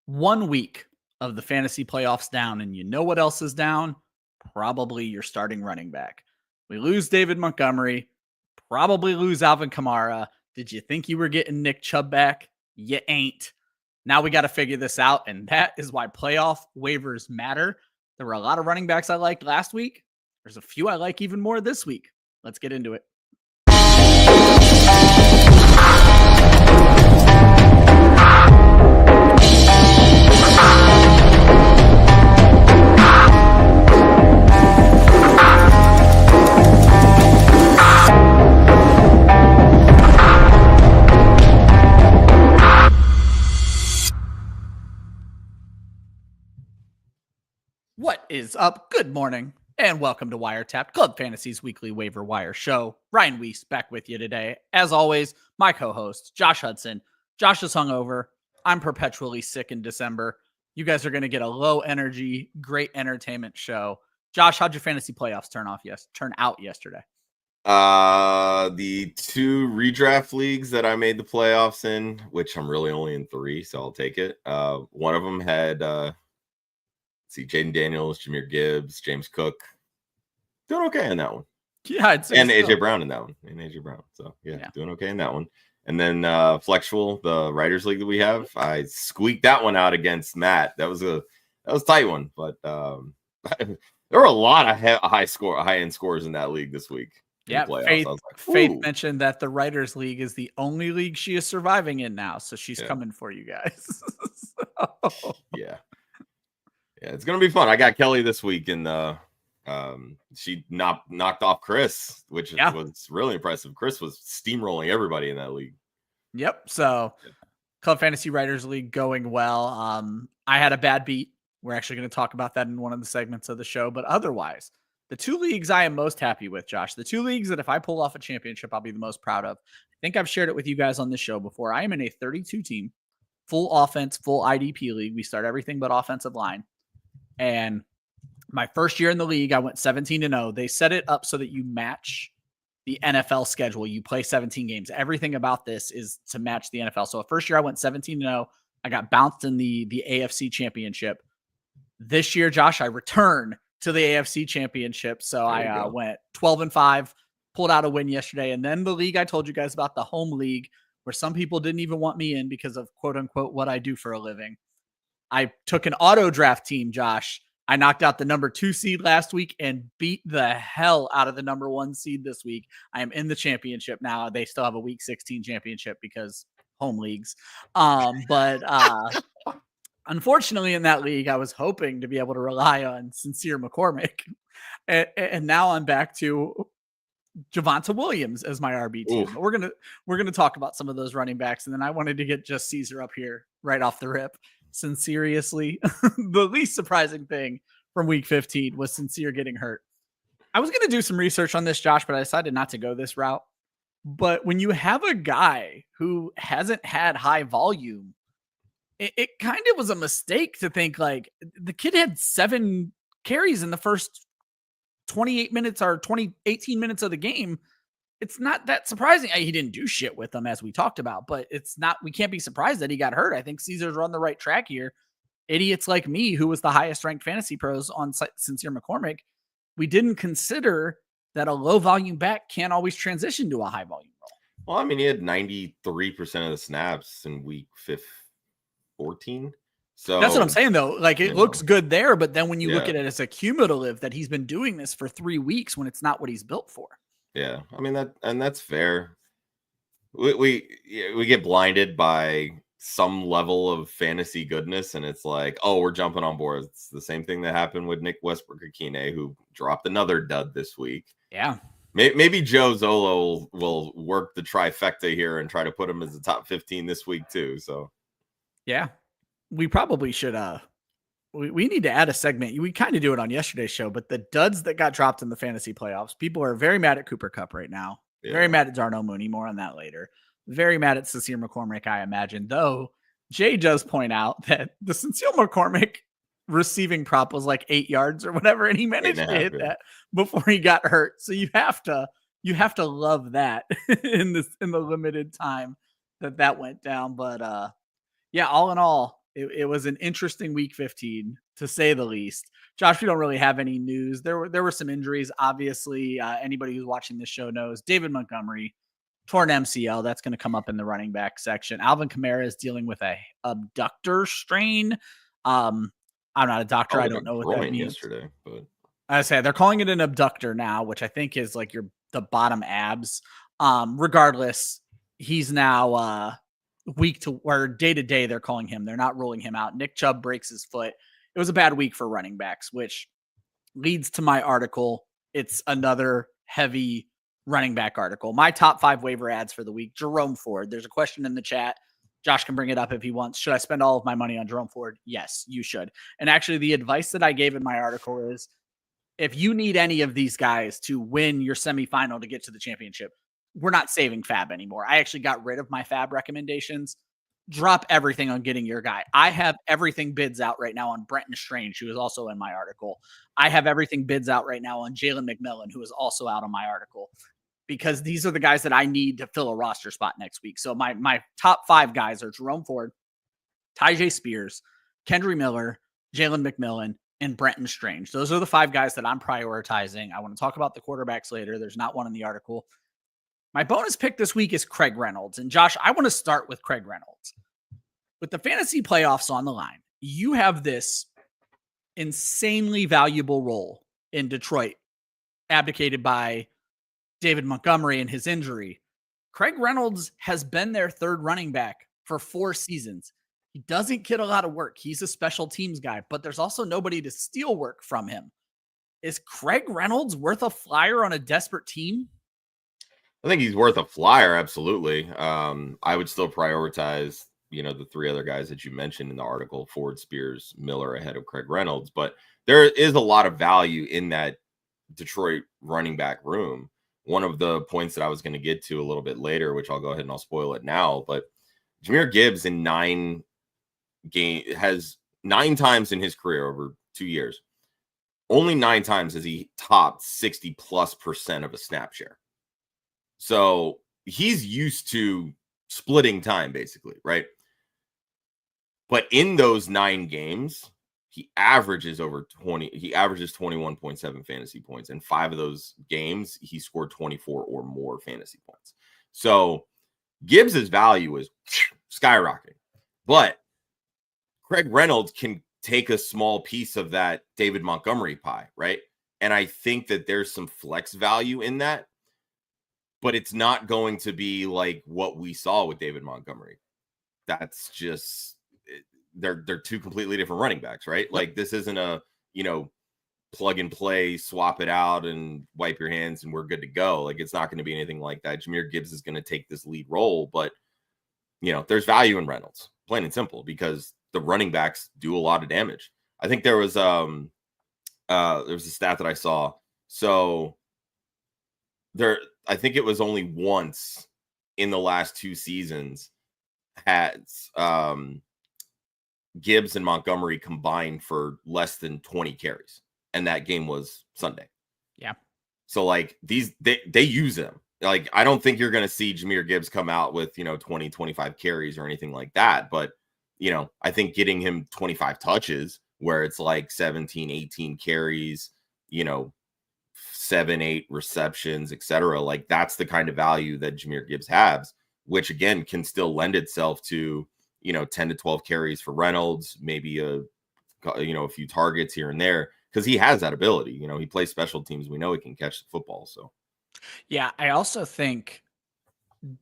1 week of the fantasy playoffs down, and you know what else is down? Probably your starting running back. We lose David Montgomery, probably lose Alvin Kamara. Did you think you were getting Nick Chubb back? You ain't. Now we got to figure this out, and that is why playoff waivers matter. There were a lot of running backs I liked last week. There's a few I like even more this week. Let's get into it. What is up? Good morning and welcome to WireTapped, Club Fantasy's weekly waiver wire show. Ryan Weisse back with you today. As always, my co-host, Josh Hudson. Josh is hungover. I'm perpetually sick in December. You guys are going to get a low energy, great entertainment show. Josh, how'd your fantasy playoffs turn out yesterday? The two redraft leagues that I made the playoffs in, which I'm really only in 3, so I'll take it. One of them had Jaden Daniels, Jahmyr Gibbs, James Cook. Doing okay in that one. Yeah, I'd say and so. AJ Brown in that one. So yeah, doing okay in that one. And then Flexual, the writers league that we have, I squeaked that one out against Matt. That was a tight one, but there were a lot of high end scores in that league this week. Yeah, Faith mentioned that the writers league is the only league she is surviving in now, so she's coming for you guys. Yeah, it's gonna be fun. I got Kelly this week, and she knocked off Chris, which was really impressive. Chris was steamrolling everybody in that league. Yep. So, Club Fantasy Writers League going well. I had a bad beat. We're actually going to talk about that in one of the segments of the show. But otherwise, the 2 leagues I am most happy with, Josh, the 2 leagues that if I pull off a championship, I'll be the most proud of. I think I've shared it with you guys on this show before. I am in a 32-team, full offense, full IDP league. We start everything but offensive line. And my first year in the league, I went 17-0. They set it up so that you match the NFL schedule. You play 17 games. Everything about this is to match the NFL. So first year I went 17-0. I got bounced in the AFC championship. This year, Josh, I return to the AFC championship. So I went 12-5, pulled out a win yesterday. And then the league I told you guys about, the home league, where some people didn't even want me in because of quote unquote what I do for a living. I took an auto draft team, Josh. I knocked out the number 2 seed last week and beat the hell out of the number 1 seed this week. I am in the championship now. They still have a week 16 championship because home leagues. But unfortunately in that league, I was hoping to be able to rely on Sincere McCormick. And now I'm back to Javonte Williams as my RB team. But we're gonna talk about some of those running backs. And then I wanted to get just Caesar up here right off the rip. Sincerely, the least surprising thing from week 15 was Sincere getting hurt. I was going to do some research on this, Josh, but I decided not to go this route. But when you have a guy who hasn't had high volume, it kind of was a mistake to think like the kid had 7 carries in the first 28 minutes or 18 minutes of the game. It's not that surprising. He didn't do shit with them, as we talked about, but we can't be surprised that he got hurt. I think Caesar's on the right track here. Idiots like me, who was the highest ranked fantasy pros on Sincere McCormick, we didn't consider that a low volume back can't always transition to a high volume role. Well, I mean, he had 93% of the snaps in week 14. So that's what I'm saying, though. Like, it looks good there, but then when you look at it as a cumulative, that he's been doing this for 3 weeks when it's not what he's built for. Yeah, I mean that's fair. We get blinded by some level of fantasy goodness, and it's like, oh, we're jumping on board. It's the same thing that happened with Nick Westbrook-Akine, who dropped another dud this week. Yeah, maybe Joe Zolo will work the trifecta here and try to put him as the top 15 this week too. So, yeah, we probably should. We need to add a segment. We kind of do it on yesterday's show, but the duds that got dropped in the fantasy playoffs, people are very mad at Cooper Kupp right now. Yeah. Very mad at Darnell Mooney. More on that later. Very mad at Sincere McCormick, I imagine. Though Jay does point out that the Sincere McCormick receiving prop was like 8 yards or whatever, and he managed to hit that before he got hurt. So you have to love that in the limited time that went down. But yeah, all in all, It was an interesting week 15 to say the least. Josh, we don't really have any news. There were some injuries. Obviously, anybody who's watching this show knows David Montgomery torn MCL. That's going to come up in the running back section. Alvin Kamara is dealing with a abductor strain. I'm not a doctor. I don't know what that means. Yesterday, but I say they're calling it an abductor now, which I think is like the bottom abs. Regardless, he's now week to or day to day. They're calling him. They're not ruling him out. Nick Chubb breaks his foot. It was a bad week for running backs, which leads to my article. It's another heavy running back article. My top 5 waiver ads for the week. Jerome Ford. There's a question in the chat. Josh can bring it up if he wants. Should I spend all of my money on Jerome Ford? Yes, you should. And actually, the advice that I gave in my article is if you need any of these guys to win your semifinal to get to the championship, we're not saving Fab anymore. I actually got rid of my Fab recommendations. Drop everything on getting your guy. I have everything bids out right now on Brenton Strange, who is also in my article. I have everything bids out right now on Jalen McMillan, who is also out on my article, because these are the guys that I need to fill a roster spot next week. So my top 5 guys are Jerome Ford, Tyjae Spears, Kendry Miller, Jalen McMillan, and Brenton Strange. Those are the 5 guys that I'm prioritizing. I want to talk about the quarterbacks later. There's not one in the article. My bonus pick this week is Craig Reynolds. And Josh, I want to start with Craig Reynolds. With the fantasy playoffs on the line, you have this insanely valuable role in Detroit, abdicated by David Montgomery and his injury. Craig Reynolds has been their 3rd running back for 4 seasons. He doesn't get a lot of work. He's a special teams guy, but there's also nobody to steal work from him. Is Craig Reynolds worth a flyer on a desperate team? I think he's worth a flyer. Absolutely. I would still prioritize, the 3 other guys that you mentioned in the article, Ford, Spears, Miller ahead of Craig Reynolds, but there is a lot of value in that Detroit running back room. One of the points that I was going to get to a little bit later, which I'll go ahead and I'll spoil it now, but Jahmyr Gibbs in 9 has 9 times in his career over 2 years. Only 9 times has he topped 60+% of a snap share. So he's used to splitting time, basically, right? But in those 9 games, he averages 21.7 fantasy points. In 5 of those games, he scored 24 or more fantasy points. So Gibbs's value is skyrocketing. But Craig Reynolds can take a small piece of that David Montgomery pie, right? And I think that there's some flex value in that, but it's not going to be like what we saw with David Montgomery. That's just, they're 2 completely different running backs, right? Like this isn't a, plug and play, swap it out and wipe your hands and we're good to go. Like it's not going to be anything like that. Jahmyr Gibbs is going to take this lead role, but there's value in Reynolds, plain and simple, because the running backs do a lot of damage. I think there was a stat that I saw. So I think it was only once in the last 2 seasons has Gibbs and Montgomery combined for less than 20 carries. And that game was Sunday. Yeah. So like they use them. Like, I don't think you're going to see Jahmyr Gibbs come out with, 20, 25 carries or anything like that. But, I think getting him 25 touches where it's like 17, 18 carries, 7, 8 receptions, etc. Like that's the kind of value that Jahmyr Gibbs has, which again can still lend itself to, 10 to 12 carries for Reynolds, maybe a few targets here and there, because he has that ability. He plays special teams. We know he can catch the football. So, yeah, I also think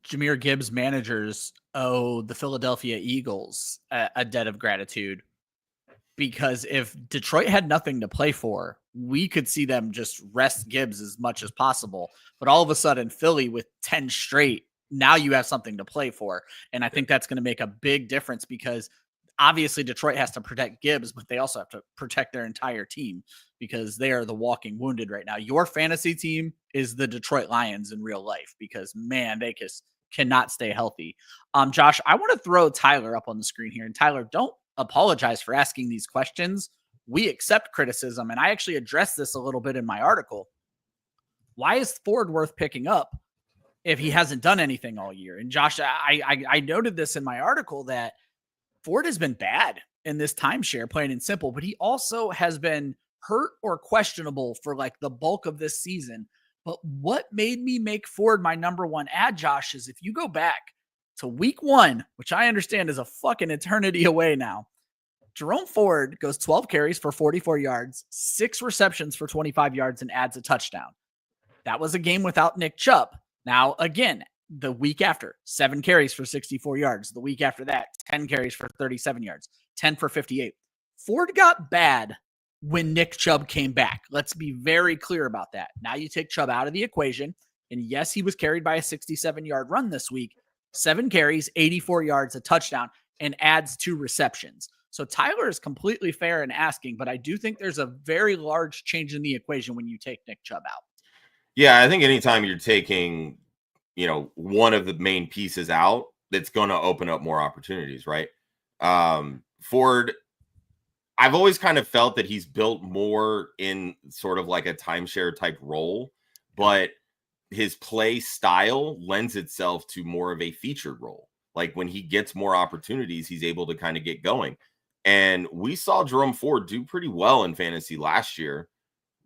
Jahmyr Gibbs managers owe the Philadelphia Eagles a debt of gratitude, because if Detroit had nothing to play for, we could see them just rest Gibbs as much as possible. But all of a sudden, Philly with 10 straight, now you have something to play for. And I think that's going to make a big difference, because obviously Detroit has to protect Gibbs, but they also have to protect their entire team, because they are the walking wounded right now. Your fantasy team is the Detroit Lions in real life, because man, they just cannot stay healthy. Josh, I want to throw Tyler up on the screen here. And Tyler, don't apologize for asking these questions. We accept criticism. And I actually addressed this a little bit in my article. Why is Ford worth picking up if he hasn't done anything all year? And Josh, I noted this in my article that Ford has been bad in this timeshare, plain and simple, but he also has been hurt or questionable for like the bulk of this season. But what made me make Ford my number one ad, Josh, is if you go back to week 1, which I understand is a fucking eternity away now, Jerome Ford goes 12 carries for 44 yards, 6 receptions for 25 yards, and adds a touchdown. That was a game without Nick Chubb. Now, again, the week after, 7 carries for 64 yards. The week after that, 10 carries for 37 yards, 10 for 58. Ford got bad when Nick Chubb came back. Let's be very clear about that. Now you take Chubb out of the equation, and yes, he was carried by a 67-yard run this week, 7 carries, 84 yards, a touchdown, and adds 2 receptions. So Tyler is completely fair in asking, but I do think there's a very large change in the equation when you take Nick Chubb out. Yeah, I think anytime you're taking, one of the main pieces out, that's going to open up more opportunities, right? Ford, I've always kind of felt that he's built more in sort of like a timeshare type role, but his play style lends itself to more of a featured role. Like when he gets more opportunities, he's able to kind of get going. And we saw Jerome Ford do pretty well in fantasy last year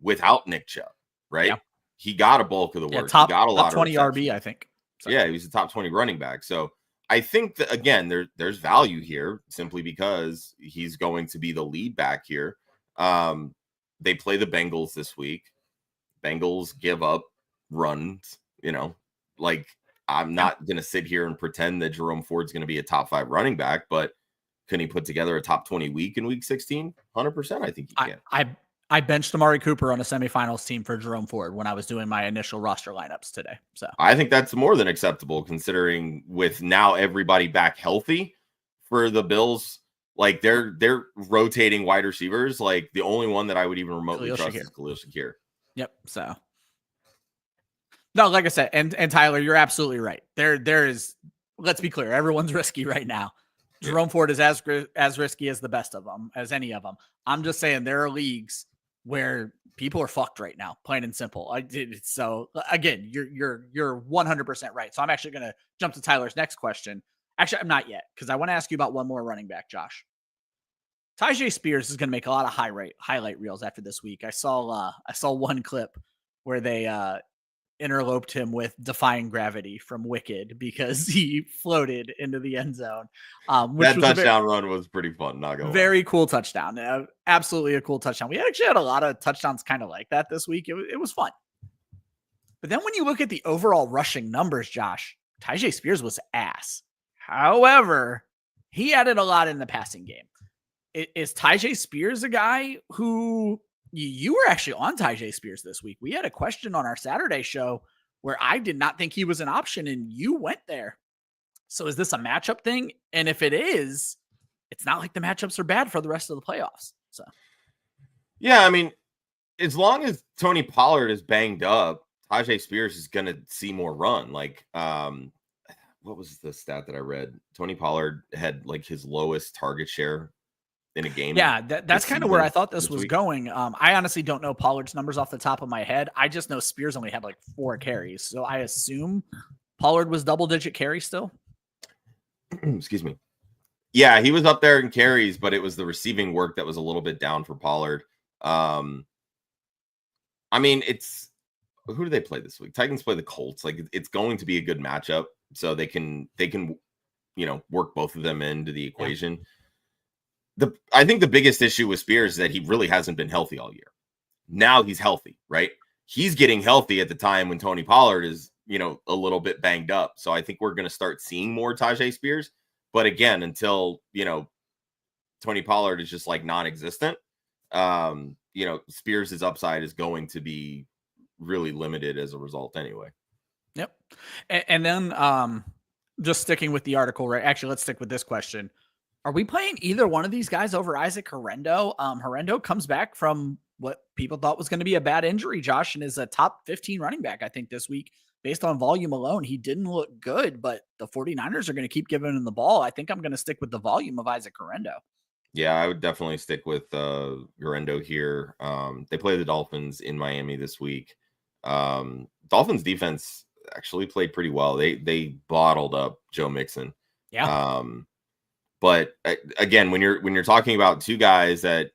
without Nick Chubb, right? Yeah. He got a bulk of the work. Top, he got a lot of 20 RB, I think. So. Yeah, he was a top 20 running back. So I think that, again, there's value here simply because he's going to be the lead back here. They play the Bengals this week. Bengals give up runs, like I'm not going to sit here and pretend that Jerome Ford's going to be a top 5 running back, but can he put together a top 20 week in week 16? 100%. I think he can. I benched Amari Cooper on a semifinals team for Jerome Ford when I was doing my initial roster lineups today. So I think that's more than acceptable considering with now everybody back healthy for the Bills. Like they're rotating wide receivers. Like the only one that I would even remotely trust is Khalil Shakir. Yep. So no, like I said, and Tyler, you're absolutely right. There is, let's be clear, everyone's risky right now. Jerome Ford is as risky as the best of them, as any of them. I'm just saying there are leagues where people are fucked right now, plain and simple. So again, you're 100% right. So I'm actually going to jump to Tyler's next question. Actually, I'm not yet because I want to ask you about one more running back, Josh. Tyjae Spears is going to make a lot of highlight reels after this week. I saw one clip where they interloped him with Defying Gravity from Wicked because he floated into the end zone. That touchdown run was pretty fun. Not gonna very cool touchdown. Absolutely a cool touchdown. We actually had a lot of touchdowns kind of like that this week. It was fun. But then when you look at the overall rushing numbers, Josh, Tyjae Spears was ass. However, he added a lot in the passing game. Is Tyjae Spears a guy who... You were actually on Tyjae Spears this week. We had a question on our Saturday show where I did not think he was an option and you went there. So is this a matchup thing? And if it is, it's not like the matchups are bad for the rest of the playoffs. So, yeah, I mean, as long as Tony Pollard is banged up, Tyjae Spears is going to see more run. Like, what was the stat that I read? Tony Pollard had like his lowest target share in a game. Yeah, that's kind of where I thought this was going. I honestly don't know Pollard's numbers off the top of my head. I just know Spears only had like 4 carries. So I assume Pollard was double-digit carry still. Excuse me. Yeah, he was up there in carries, but it was the receiving work that was a little bit down for Pollard. I mean, who do they play this week? Titans play the Colts. Like it's going to be a good matchup. So they can work both of them into the equation. Yeah. I think the biggest issue with Spears is that he really hasn't been healthy all year. Now he's healthy, right? He's getting healthy at the time when Tony Pollard is, a little bit banged up. So I think we're going to start seeing more Tyjae Spears. But again, until, Tony Pollard is just like non-existent, Spears' upside is going to be really limited as a result anyway. Yep. And then just sticking with the article, right? Actually, let's stick with this question. Are we playing either one of these guys over Isaac Horrendo? Horrendo comes back from what people thought was going to be a bad injury, Josh, and is a top 15 running back, I think, this week. Based on volume alone, he didn't look good, but the 49ers are going to keep giving him the ball. I think I'm going to stick with the volume of Isaac Horrendo. Yeah, I would definitely stick with Horrendo here. They play the Dolphins in Miami this week. Dolphins defense actually played pretty well. They bottled up Joe Mixon. Yeah. But again, when you're talking about two guys that,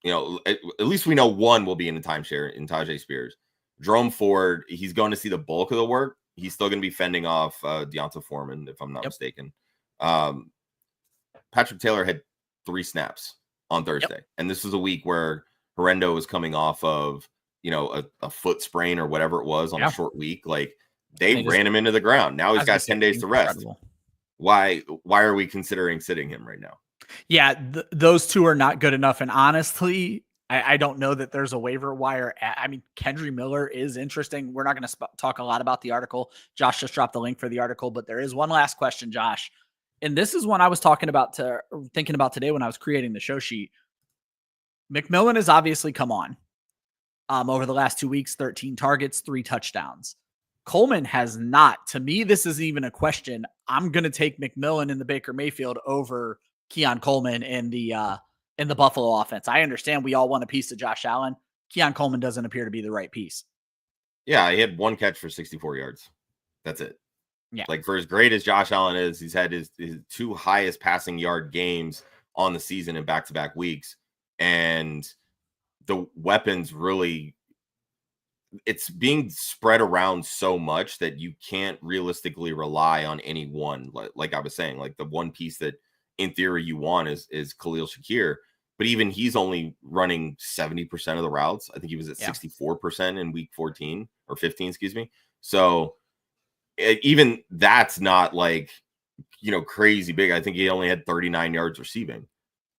at least we know one will be in the timeshare in Tajay Spears. Jerome Ford, he's going to see the bulk of the work. He's still going to be fending off Deonta Foreman, if I'm not mistaken. Patrick Taylor had 3 snaps on Thursday. And this was a week where Herendo was coming off of, a foot sprain or whatever it was on a short week. Like, they ran him into the ground. Now he's got 10 days to rest. Why are we considering sitting him right now? Yeah, those two are not good enough. And honestly, I don't know that there's a waiver wire. I mean, Kendry Miller is interesting. We're not going to talk a lot about the article. Josh just dropped the link for the article, but there is one last question, Josh. And this is one I was thinking about today when I was creating the show sheet. McMillan has obviously come on over the last 2 weeks, 13 targets, 3 touchdowns. Coleman has not. To me, this isn't even a question. I'm going to take McMillan in the Baker Mayfield over Keon Coleman in the Buffalo offense. I understand we all want a piece of Josh Allen. Keon Coleman doesn't appear to be the right piece. Yeah, he had 1 catch for 64 yards. That's it. Yeah. Like, for as great as Josh Allen is, he's had his 2 highest passing yard games on the season in back-to-back weeks. And the weapons really, it's being spread around so much that you can't realistically rely on any one. Like I was saying, like, the one piece that in theory you want is Khalil Shakir, but even he's only running 70% of the routes. I think he was at 64% in week 14 or 15, excuse me. So even that's not like, crazy big. I think he only had 39 yards receiving,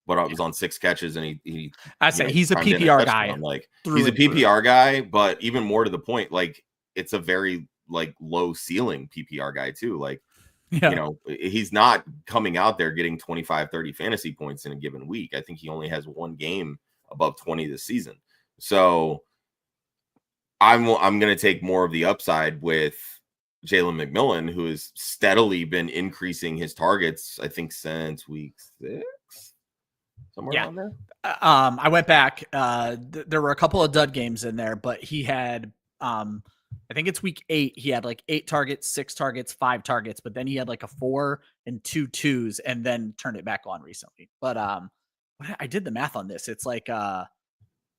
but it was on 6 catches, and I say he's a PPR guy. Like, he's a PPR guy, but even more to the point, like, it's a very like low ceiling PPR guy too. Like, he's not coming out there getting 25, 30 fantasy points in a given week. I think he only has 1 game above 20 this season. So I'm going to take more of the upside with Jalen McMillan, who has steadily been increasing his targets, I think, since week 6. Somewhere around there. I went back. There were a couple of dud games in there, but he had, I think it's week 8. He had like 8 targets, 6 targets, 5 targets, but then he had like a 4 and 2 2s, and then turned it back on recently. But I did the math on this. It's like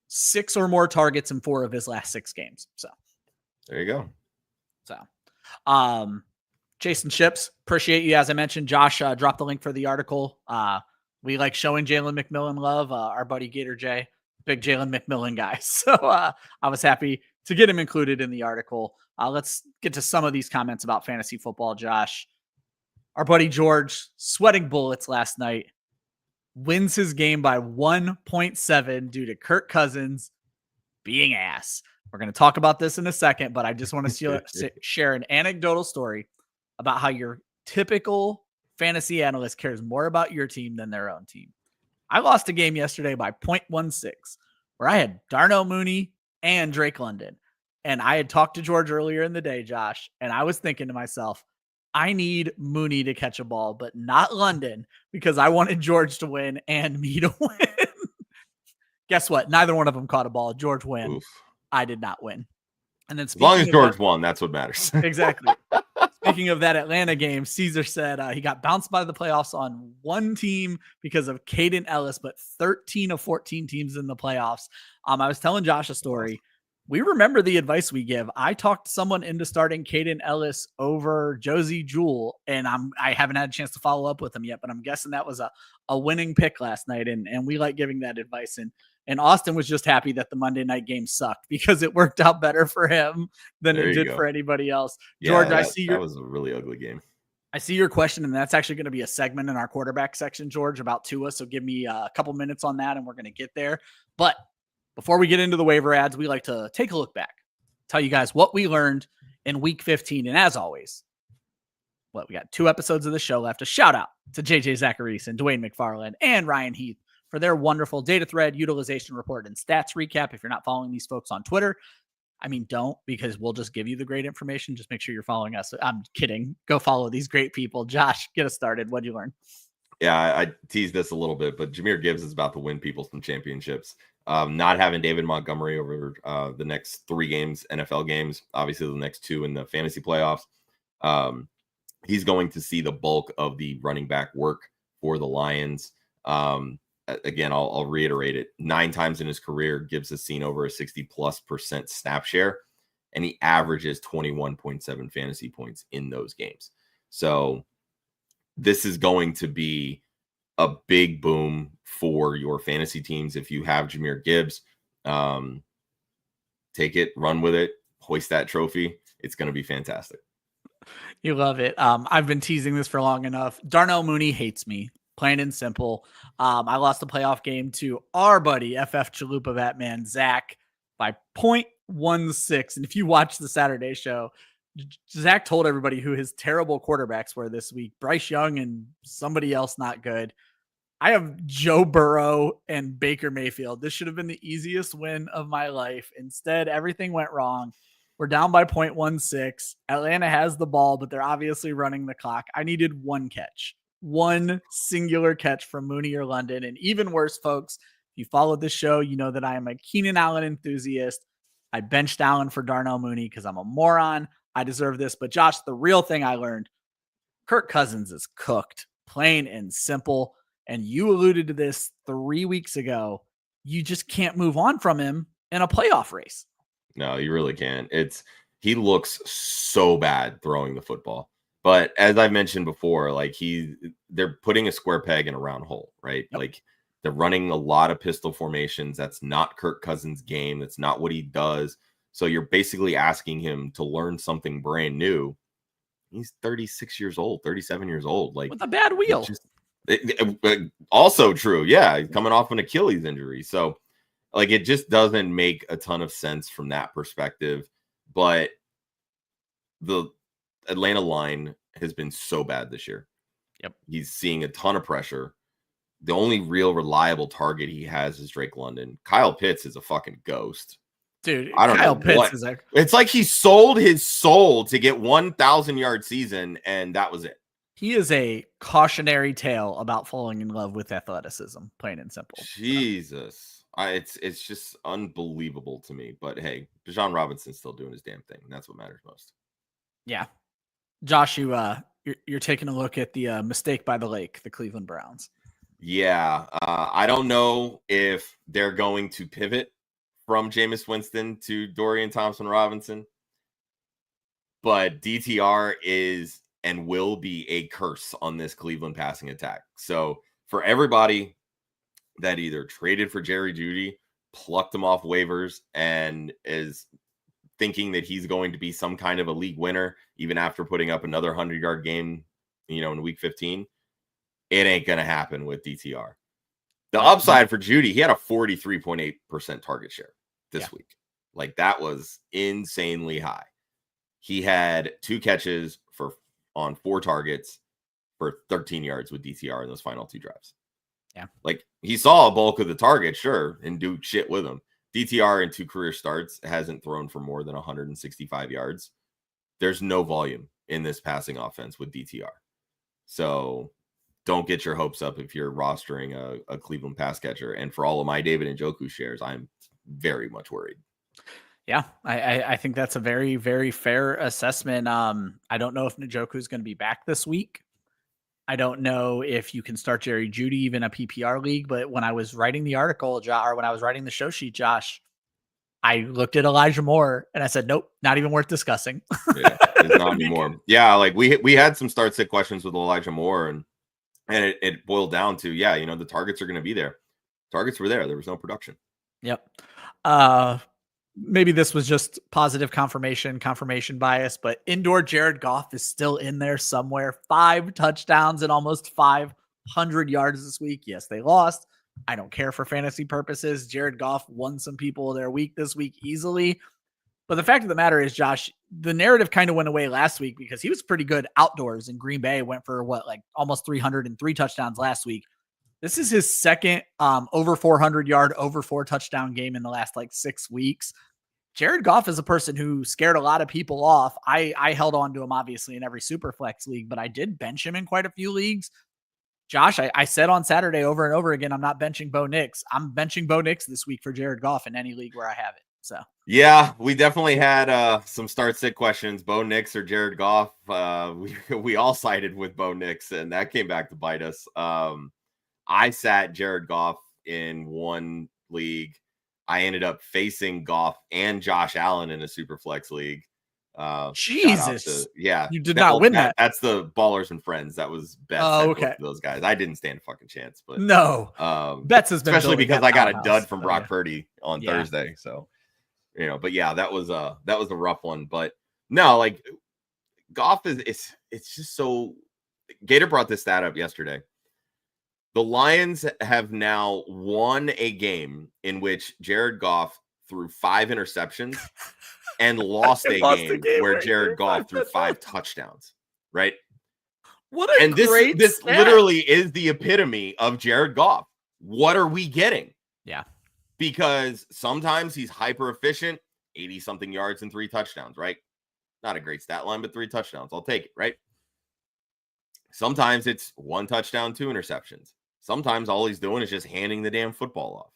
6 or more targets in 4 of his last 6 games. So there you go. So, Jason Ships, appreciate you. As I mentioned, Josh dropped the link for the article. We like showing Jalen McMillan love. Our buddy Gator J, big Jalen McMillan guy. So I was happy to get him included in the article. Let's get to some of these comments about fantasy football, Josh. Our buddy George, sweating bullets last night, wins his game by 1.7 due to Kirk Cousins being ass. We're going to talk about this in a second, but I just want to share an anecdotal story about how your typical fantasy analyst cares more about your team than their own team. I lost a game yesterday by 0.16 where I had Darnell Mooney and Drake London. And I had talked to George earlier in the day, Josh, and I was thinking to myself, I need Mooney to catch a ball, but not London, because I wanted George to win and me to win. Guess what? Neither one of them caught a ball. George win. Oof. I did not win. And then as long as George won, that's what matters. Exactly. Speaking of that Atlanta game, Caesar said he got bounced by the playoffs on 1 team because of Caden Ellis, but 13 of 14 teams in the playoffs. I was telling Josh a story. We remember the advice we give. I talked someone into starting Caden Ellis over Josie Jewell, and I haven't had a chance to follow up with him yet, but I'm guessing that was a winning pick last night, and we like giving that advice. And Austin was just happy that the Monday night game sucked because it worked out better for him than it did for anybody else. George, I see that was a really ugly game. I see your question, and that's actually going to be a segment in our quarterback section, George, about Tua. So give me a couple minutes on that, and we're going to get there. But before we get into the waiver ads, we like to take a look back, tell you guys what we learned in week 15. And as always, we got 2 episodes of the show left. A shout out to JJ Zacharyson and Dwayne McFarland and Ryan Heath for their wonderful data thread, utilization report, and stats recap. If you're not following these folks on Twitter, I mean, don't, because we'll just give you the great information. Just make sure you're following us. I'm kidding. Go follow these great people. Josh, get us started. What'd you learn? Yeah, I teased this a little bit, but Jahmyr Gibbs is about to win people some championships. Not having David Montgomery over the next 3 games, NFL games, obviously the next 2 in the fantasy playoffs. He's going to see the bulk of the running back work for the Lions. Again, I'll reiterate it. 9 times in his career, Gibbs has seen over a 60+% snap share, and he averages 21.7 fantasy points in those games. So this is going to be a big boom for your fantasy teams. If you have Jahmyr Gibbs, take it, run with it, hoist that trophy. It's going to be fantastic. You love it. I've been teasing this for long enough. Darnell Mooney hates me. Plain and simple. I lost the playoff game to our buddy, FF Chalupa Batman, Zach, by 0.16. And if you watch the Saturday show, Zach told everybody who his terrible quarterbacks were this week. Bryce Young and somebody else not good. I have Joe Burrow and Baker Mayfield. This should have been the easiest win of my life. Instead, everything went wrong. We're down by 0.16. Atlanta has the ball, but they're obviously running the clock. I needed one catch. One singular catch from Mooney or London. And even worse, folks, if you followed this show, you know that I am a Keenan Allen enthusiast. I benched Allen for Darnell Mooney because I'm a moron. I deserve this. But Josh, the real thing I learned, Kirk Cousins is cooked, plain and simple. And you alluded to this 3 weeks ago. You just can't move on from him in a playoff race. No, you really can't. He looks so bad throwing the football. But as I mentioned before, like they're putting a square peg in a round hole, right? Yep. Like they're running a lot of pistol formations. That's not Kirk Cousins' game. That's not what he does. So you're basically asking him to learn something brand new. He's 36 years old, 37 years old. Like with a bad wheel. Also true. Yeah. Coming off an Achilles injury. So like, it just doesn't make a ton of sense from that perspective. But the Atlanta line has been so bad this year. Yep. He's seeing a ton of pressure. The only real reliable target he has is Drake London. Kyle Pitts is a fucking ghost. Dude, I don't know Pitts is like, it's like he sold his soul to get 1,000-yard season, and that was it. He is a cautionary tale about falling in love with athleticism, plain and simple. Jesus. It's just unbelievable to me. But hey, Bijan Robinson's still doing his damn thing. And that's what matters most. Yeah. Josh, you're taking a look at the mistake by the lake, the Cleveland Browns. Yeah. I don't know if they're going to pivot from Jameis Winston to Dorian Thompson-Robinson. But DTR is and will be a curse on this Cleveland passing attack. So for everybody that either traded for Jerry Jeudy, plucked him off waivers, and is thinking that he's going to be some kind of a league winner, even after putting up another 100-yard game, in week 15, it ain't going to happen with DTR. The upside for Jeudy, he had a 43.8% target share this week. Like, that was insanely high. He had 2 catches on 4 targets for 13 yards with DTR in those final 2 drives. Yeah. Like, he saw a bulk of the target, sure, and do shit with them. DTR in 2 career starts hasn't thrown for more than 165 yards. There's no volume in this passing offense with DTR. So don't get your hopes up if you're rostering a Cleveland pass catcher. And for all of my David Njoku shares, I'm very much worried. Yeah, I think that's a very, very fair assessment. I don't know if Njoku is going to be back this week. I don't know if you can start Jerry Jeudy, even a PPR league. But when I was writing the article, or when I was writing the show sheet, Josh, I looked at Elijah Moore and I said, nope, not even worth discussing. Yeah, it's not anymore. Yeah, like we had some start sit questions with Elijah Moore, and it boiled down to, the targets are going to be there. Targets were there. There was no production. Yep. Maybe this was just positive confirmation bias, but indoor Jared Goff is still in there somewhere. 5 touchdowns and almost 500 yards this week. Yes, they lost. I don't care for fantasy purposes. Jared Goff won some people their week this week easily. But the fact of the matter is, Josh, the narrative kind of went away last week because he was pretty good outdoors in Green Bay. Went for almost 303 touchdowns last week. This is his second over 400 yard, over 4 touchdown game in the last 6 weeks. Jared Goff is a person who scared a lot of people off. I held on to him obviously in every super flex league, but I did bench him in quite a few leagues. Josh, I said on Saturday over and over again, I'm not benching Bo Nix. I'm benching Bo Nix this week for Jared Goff in any league where I have it. So yeah, we definitely had some start sit questions. Bo Nix or Jared Goff. We all sided with Bo Nix, and that came back to bite us. I sat Jared Goff in one league. I ended up facing Goff and Josh Allen in a super flex league. Jesus, you did not win that. That's the Ballers and Friends. That was bets. Oh, okay. Both of those guys. I didn't stand a fucking chance, but no. Betts has been especially because I got a dud from Brock yeah. Purdy on Thursday. So but yeah, that was a rough one. But no, like Goff it's just so. Gator brought this stat up yesterday. The Lions have now won a game in which Jared Goff threw 5 interceptions and lost a game where Jared Goff threw 5 touchdowns, right? What a great this literally is the epitome of Jared Goff. What are we getting? Yeah. Because sometimes he's hyper efficient, 80-something yards and 3 touchdowns, right? Not a great stat line, but 3 touchdowns. I'll take it, right? Sometimes it's 1 touchdown, 2 interceptions. Sometimes all he's doing is just handing the damn football off.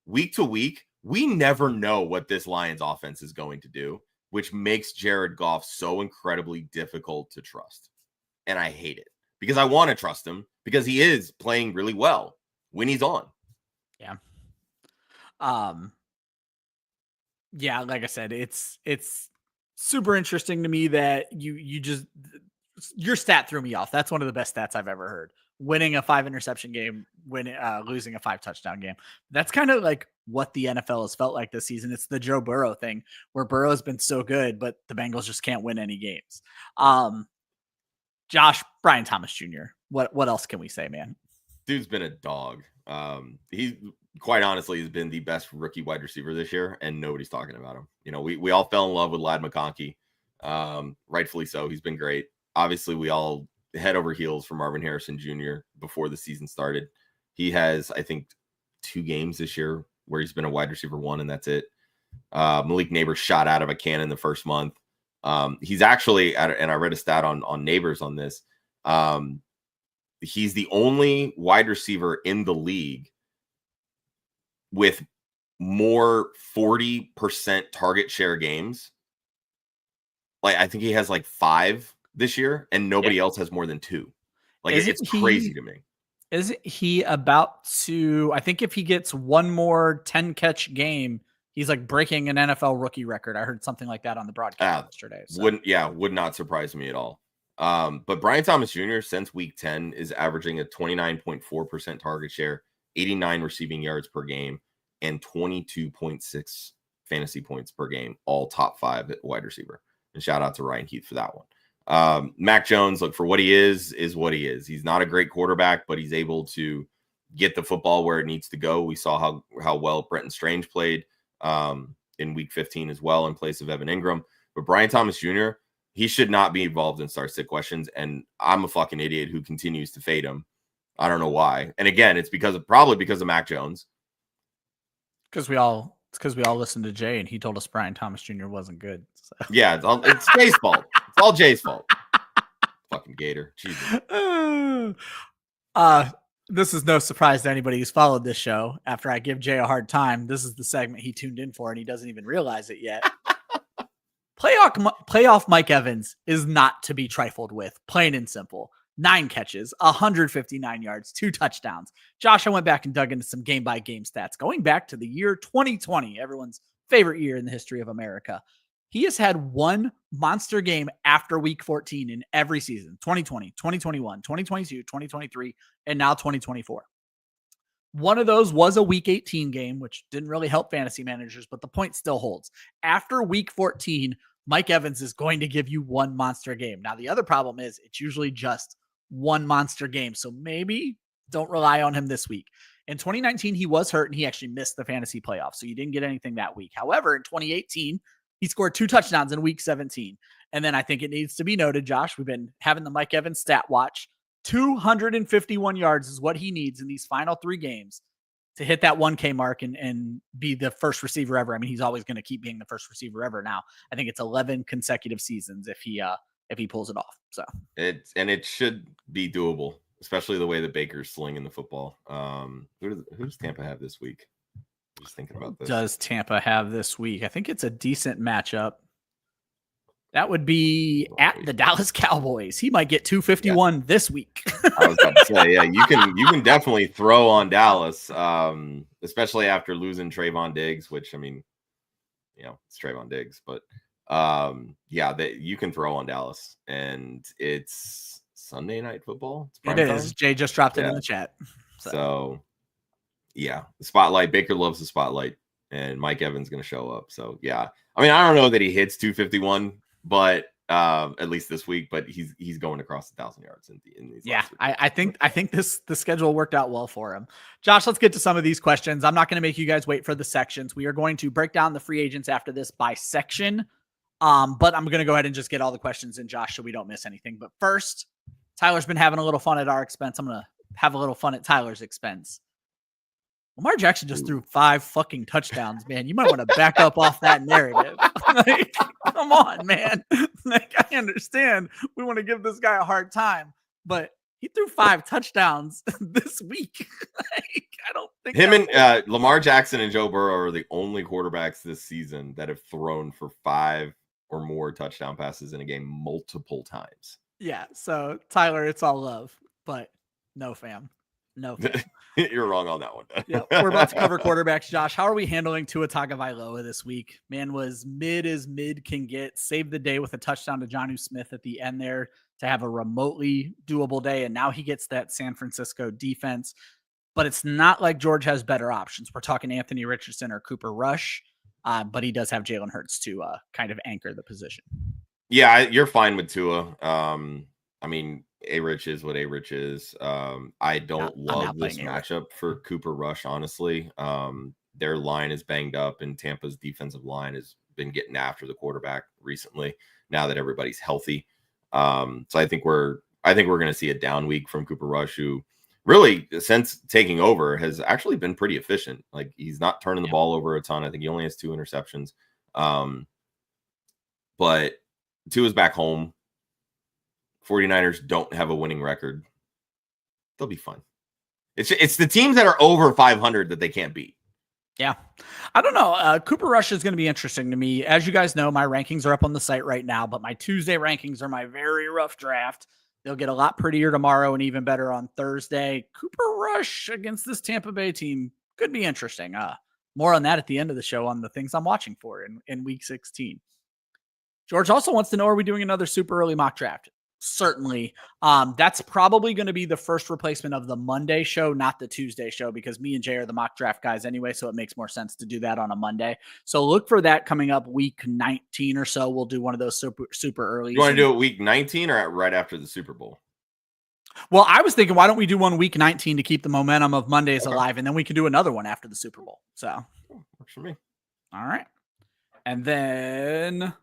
Week to week, we never know what this Lions offense is going to do, which makes Jared Goff so incredibly difficult to trust. And I hate it because I want to trust him because he is playing really well when he's on. Yeah. Yeah, like I said, it's super interesting to me that you just your stat threw me off. That's one of the best stats I've ever heard. Winning a 5 interception game, losing a 5 touchdown game. That's kind of like what the NFL has felt like this season. It's the Joe Burrow thing where Burrow has been so good, but the Bengals just can't win any games. Josh, Brian Thomas Jr. What else can we say, man? Dude's been a dog. He quite honestly has been the best rookie wide receiver this year, and nobody's talking about him. We all fell in love with Ladd McConkey. Rightfully so. He's been great. Obviously, we all head over heels for Marvin Harrison Jr. before the season started. He has, I think, 2 games this year where he's been a wide receiver 1, and that's it. Malik Neighbors shot out of a cannon the first month. He's actually, and I read a stat on Neighbors on this. He's the only wide receiver in the league with more 40% target share games. Like, I think he has like 5 this year, and nobody else has more than 2. Like, it's crazy to me. Isn't he about to? I think if he gets one more 10-catch game, he's like breaking an NFL rookie record. I heard something like that on the broadcast yesterday. So. Would not surprise me at all. But Brian Thomas Jr. since week 10 is averaging a 29.4% target share, 89 receiving yards per game, and 22.6 fantasy points per game, all top 5 at wide receiver. And shout out to Ryan Heath for that one. Mac Jones, look, for what he is what he is. He's not a great quarterback, but he's able to get the football where it needs to go. We saw how well Brenton Strange played in week 15 as well in place of Evan Ingram. But Brian Thomas Jr., he should not be involved in start-sit questions, and I'm a fucking idiot who continues to fade him. I don't know why. And again, it's probably because of Mac Jones. Because we all listened to Jay, and he told us Brian Thomas Jr. wasn't good. So. Yeah, it's Jay's fault. It's all Jay's fault. Fucking Gator. Jesus. This is no surprise to anybody who's followed this show. After I give Jay a hard time, this is the segment he tuned in for, and he doesn't even realize it yet. Playoff Mike Evans is not to be trifled with, plain and simple. 9 catches, 159 yards, 2 touchdowns. Josh, I went back and dug into some game-by-game stats. Going back to the year 2020, everyone's favorite year in the history of America. He has had 1 monster game after week 14 in every season. 2020, 2021, 2022, 2023, and now 2024. One of those was a week 18 game, which didn't really help fantasy managers, but the point still holds. After week 14, Mike Evans is going to give you 1 monster game. Now, the other problem is it's usually just 1 monster game. So maybe don't rely on him this week. In 2019, he was hurt and he actually missed the fantasy playoffs. So you didn't get anything that week. However, in 2018, he scored 2 touchdowns in week 17. And then I think it needs to be noted, Josh, we've been having the Mike Evans stat watch. 251 yards is what he needs in these final 3 games to hit that 1K mark and be the first receiver ever. I mean, he's always going to keep being the first receiver ever now. I think it's 11 consecutive seasons if he pulls it off. So it should be doable, especially the way the Baker's slinging the football. Who does Tampa have this week? just thinking about this. Does Tampa have this week? I think it's a decent matchup. That would be at the Dallas Cowboys. He might get 251 this week. I was about to say, yeah, you can definitely throw on Dallas, especially after losing Trayvon Diggs, which, I mean, it's Trayvon Diggs, but you can throw on Dallas, and it's Sunday Night Football. It is. Jay just dropped it in the chat. So, the spotlight. Baker loves the spotlight, and Mike Evans going to show up. So, yeah. I mean, I don't know that he hits 251, but at least this week, but he's going across 1,000 yards in these. Yeah, I think the schedule worked out well for him. Josh, let's get to some of these questions. I'm not going to make you guys wait for the sections. We are going to break down the free agents after this by section. But I'm going to go ahead and just get all the questions in, Josh, so we don't miss anything. But first, Tyler's been having a little fun at our expense. I'm going to have a little fun at Tyler's expense. Lamar Jackson just threw 5 fucking touchdowns, man. You might want to back up off that narrative. Like, come on, man. Like, I understand we want to give this guy a hard time, but he threw 5 touchdowns this week. Like, I don't think him and Lamar Jackson and Joe Burrow are the only quarterbacks this season that have thrown for 5 or more touchdown passes in a game multiple times. Yeah. So Tyler, it's all love, but no, fam. No, fam. You're wrong on that one. Yeah, we're about to cover quarterbacks. Josh, how are we handling Tua Tagovailoa this week? Man was mid as mid can get. Saved the day with a touchdown to Jonnu Smith at the end there to have a remotely doable day, and now he gets that San Francisco defense. But it's not like George has better options. We're talking Anthony Richardson or Cooper Rush, but he does have Jalen Hurts to kind of anchor the position. Yeah, you're fine with Tua. I mean, A-Rich is what A-Rich is. I don't love this matchup for Cooper Rush, honestly. Their line is banged up, and Tampa's defensive line has been getting after the quarterback recently, now that everybody's healthy. So I think we're going to see a down week from Cooper Rush, who really, since taking over, has actually been pretty efficient. Like, he's not turning the ball over a ton. I think he only has 2 interceptions. But Tua's back home. 49ers don't have a winning record. They'll be fine. It's the teams that are over 500 that they can't beat. Yeah. I don't know. Cooper Rush is going to be interesting to me. As you guys know, my rankings are up on the site right now, but my Tuesday rankings are my very rough draft. They'll get a lot prettier tomorrow and even better on Thursday. Cooper Rush against this Tampa Bay team could be interesting. More on that at the end of the show on the things I'm watching for in week 16. George also wants to know, are we doing another super early mock draft? Certainly. That's probably going to be the first replacement of the Monday show, not the Tuesday show, because me and Jay are the mock draft guys anyway, so it makes more sense to do that on a Monday. So look for that coming up week 19 or so. We'll do one of those super early. You want to do it week 19 or right after the Super Bowl? Well, I was thinking, why don't we do one week 19 to keep the momentum of Mondays alive, and then we can do another one after the Super Bowl. So works for me. All right. And then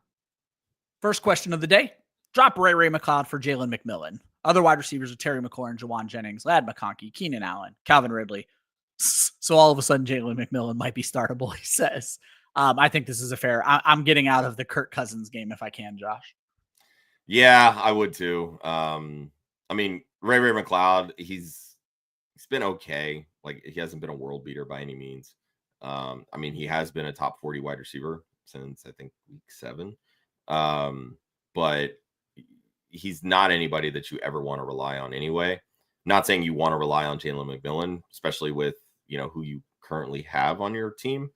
first question of the day. Drop Ray McLeod for Jalen McMillan. Other wide receivers are Terry McLaurin, Jawan Jennings, Ladd McConkey, Keenan Allen, Calvin Ridley. So all of a sudden, Jalen McMillan might be startable, he says. I think this is a fair. I'm getting out of the Kirk Cousins game if I can, Josh. Yeah, I would too. I mean, Ray McLeod, he's been okay. Like, he hasn't been a world beater by any means. I mean, he has been a top 40 wide receiver since, I think, week 7. But he's not anybody that you ever want to rely on anyway. Not saying you want to rely on Jalen McMillan, especially with, who you currently have on your team.